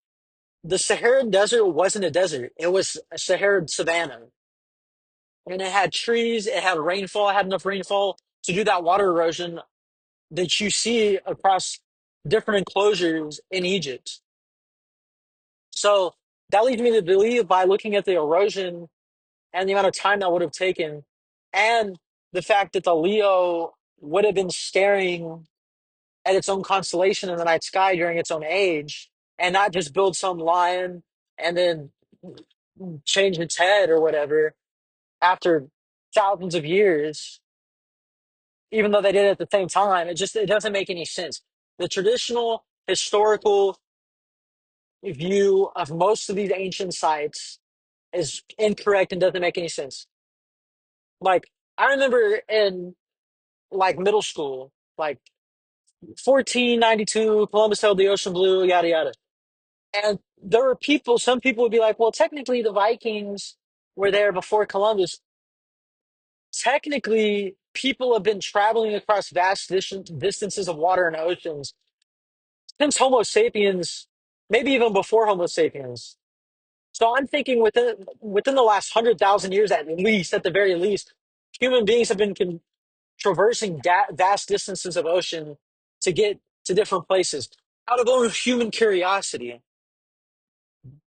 the Saharan desert wasn't a desert. It was a Saharan savanna. And it had trees, it had rainfall, it had enough rainfall to do that water erosion that you see across different enclosures in Egypt. So that leads me to believe, by looking at the erosion and the amount of time that would have taken, and the fact that the Leo would have been staring at its own constellation in the night sky during its own age, and not just build some lion and then change its head or whatever after thousands of years, even though they did it at the same time. It doesn't make any sense. The traditional historical view of most of these ancient sites is incorrect and doesn't make any sense. Like, I remember in like middle school, like 1492, Columbus sailed the ocean blue, yada yada. And there were some people would be like, well, technically the Vikings were there before Columbus. Technically, people have been traveling across vast distances of water and oceans since Homo sapiens, maybe even before Homo sapiens. So I'm thinking within the last 100,000 years, at the very least, human beings have been traversing vast distances of ocean to get to different places out of own human curiosity.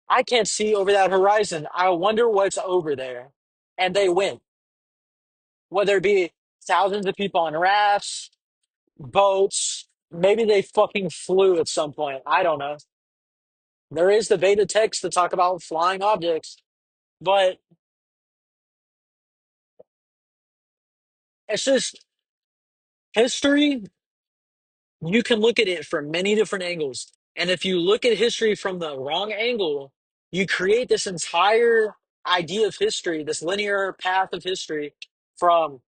I can't see over that horizon. I wonder what's over there. And they went, whether it be thousands of people on rafts, boats, maybe they fucking flew at some point. I don't know. There is the beta text to talk about flying objects, but it's just history. You can look at it from many different angles. And if you look at history from the wrong angle, you create this entire idea of history, this linear path of history from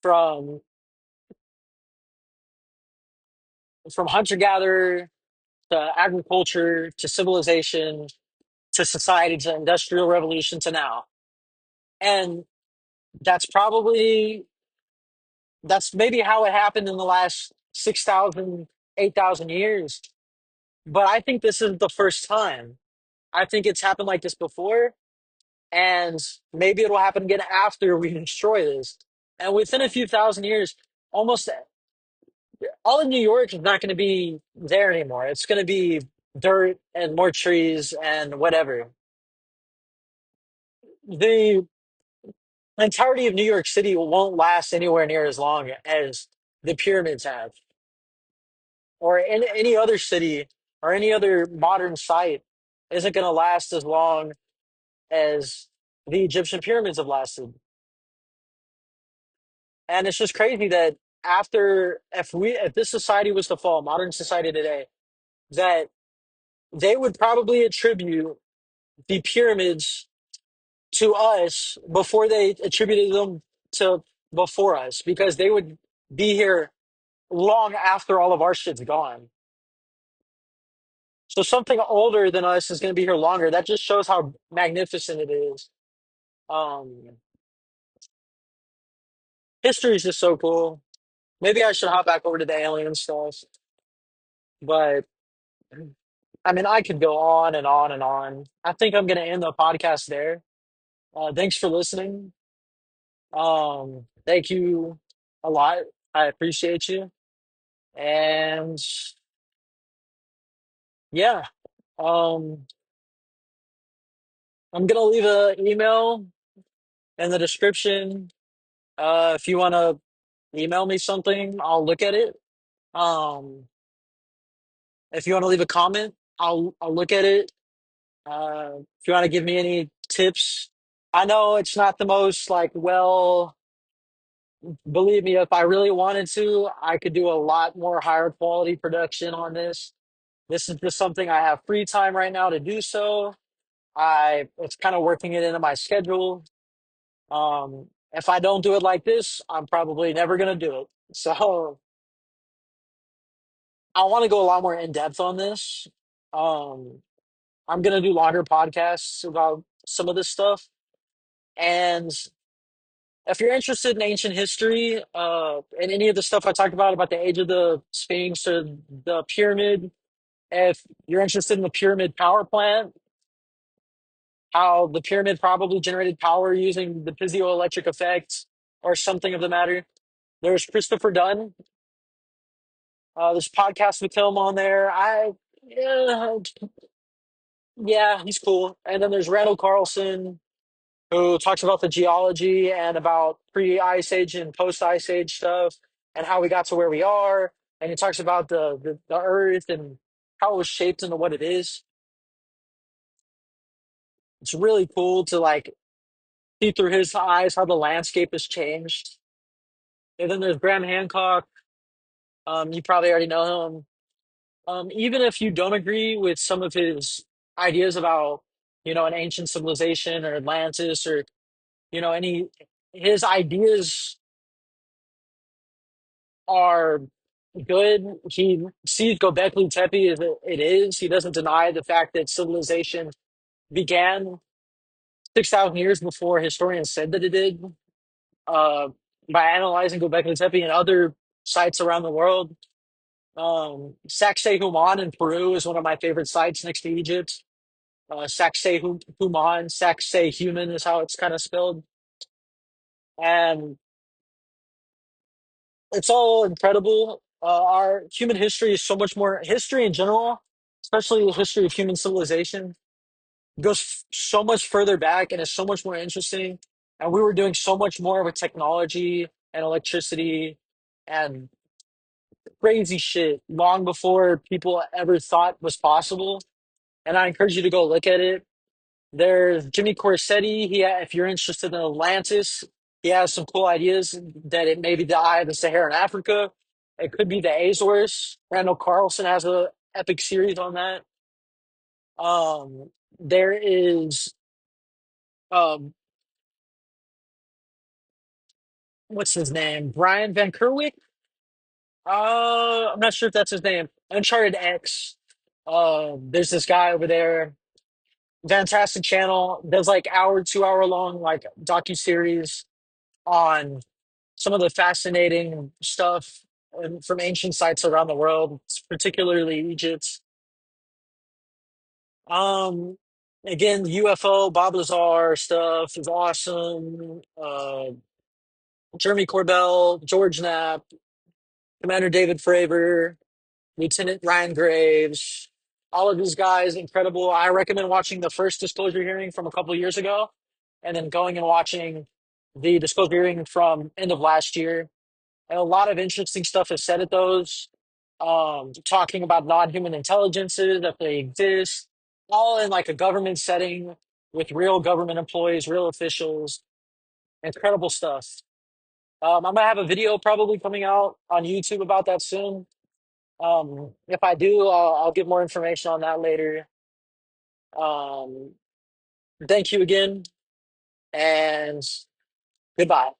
from from hunter gatherer to agriculture to civilization. to society to industrial revolution to now. And that's probably that's maybe how it happened in the last 6,000, 8,000 years. But I think this is the first time. I think it's happened like this before, and maybe it'll happen again after we destroy this. And within a few thousand years, almost all of New York is not going to be there anymore. It's going to be dirt and more trees and whatever. The entirety of New York City won't last anywhere near as long as the pyramids have, or any other city or any other modern site isn't going to last as long as the Egyptian pyramids have lasted. And it's just crazy that if this society was to fall, modern society today, that they would probably attribute the pyramids to us before they attributed them to before us, because they would be here long after all of our shit's gone. So something older than us is going to be here longer. That just shows how magnificent it is. Um, History is just so cool. Maybe I should hop back over to the alien stuff, but I mean, I could go on and on and on. I think I'm going to end the podcast there. Thanks for listening. Thank you a lot. I appreciate you. And yeah, um, I'm gonna leave an email in the description. If you want to email me something, I'll look at it. Um, if you want to leave a comment, I'll look at it. If you want to give me any tips, I know it's not the most like well. Believe me, if I really wanted to, I could do a lot more higher quality production on this. This is just something I have free time right now to do so. I It's kind of working it into my schedule. If I don't do it like this, I'm probably never gonna do it. So I want to go a lot more in depth on this. Um, I'm gonna do longer podcasts about some of this stuff. And if you're interested in ancient history, and any of the stuff I talked about the age of the Sphinx or the pyramid, if you're interested in the pyramid power plant, how the pyramid probably generated power using the piezoelectric effect or something of the matter, there's Christopher Dunn. There's podcast with him on there. Yeah, yeah, he's cool. And then there's Randall Carlson, who talks about the geology and about pre-ice age and post-ice age stuff and how we got to where we are. And he talks about the earth and how it was shaped into what it is. It's really cool to like see through his eyes how the landscape has changed. And then there's Graham Hancock. You probably already know him. Even if you don't agree with some of his ideas about, an ancient civilization or Atlantis or, any his ideas are good. He sees Göbekli Tepe as it is. He doesn't deny the fact that civilization began 6,000 years before historians said that it did. Uh, by analyzing Göbekli Tepe and other sites around the world, Sacsayhuaman in Peru is one of my favorite sites next to Egypt. Sacsayhuaman, Sacsay human is how it's kind of spelled, and it's all incredible. Our human history is so much more history in general, especially the history of human civilization, goes so much further back and is so much more interesting. And we were doing so much more with technology and electricity and crazy shit long before people ever thought was possible. And I encourage you to go look at it. There's Jimmy Corsetti. If you're interested in Atlantis, he has some cool ideas that it may be the eye of the Sahara in Africa. It could be the Azores. Randall Carlson has a epic series on that. There is um, what's his name? Brian Van Kerwick. I'm not sure if that's his name. Uncharted X. There's this guy over there. Fantastic channel. Does like hour, 2 hour long like docu-series on some of the fascinating stuff from ancient sites around the world, particularly Egypt. Um, Again, UFO, Bob Lazar stuff is awesome. Jeremy Corbell, George Knapp, Commander David Fravor, Lieutenant Ryan Graves, all of these guys, incredible. I recommend watching the first disclosure hearing from a couple of years ago, and then going and watching the disclosure hearing from end of last year. And a lot of interesting stuff is said at those, talking about non-human intelligences, that they exist, all in like a government setting with real government employees, real officials, incredible stuff. I'm gonna have a video probably coming out on YouTube about that soon. If I do, I'll give more information on that later. Um, Thank you again, and goodbye.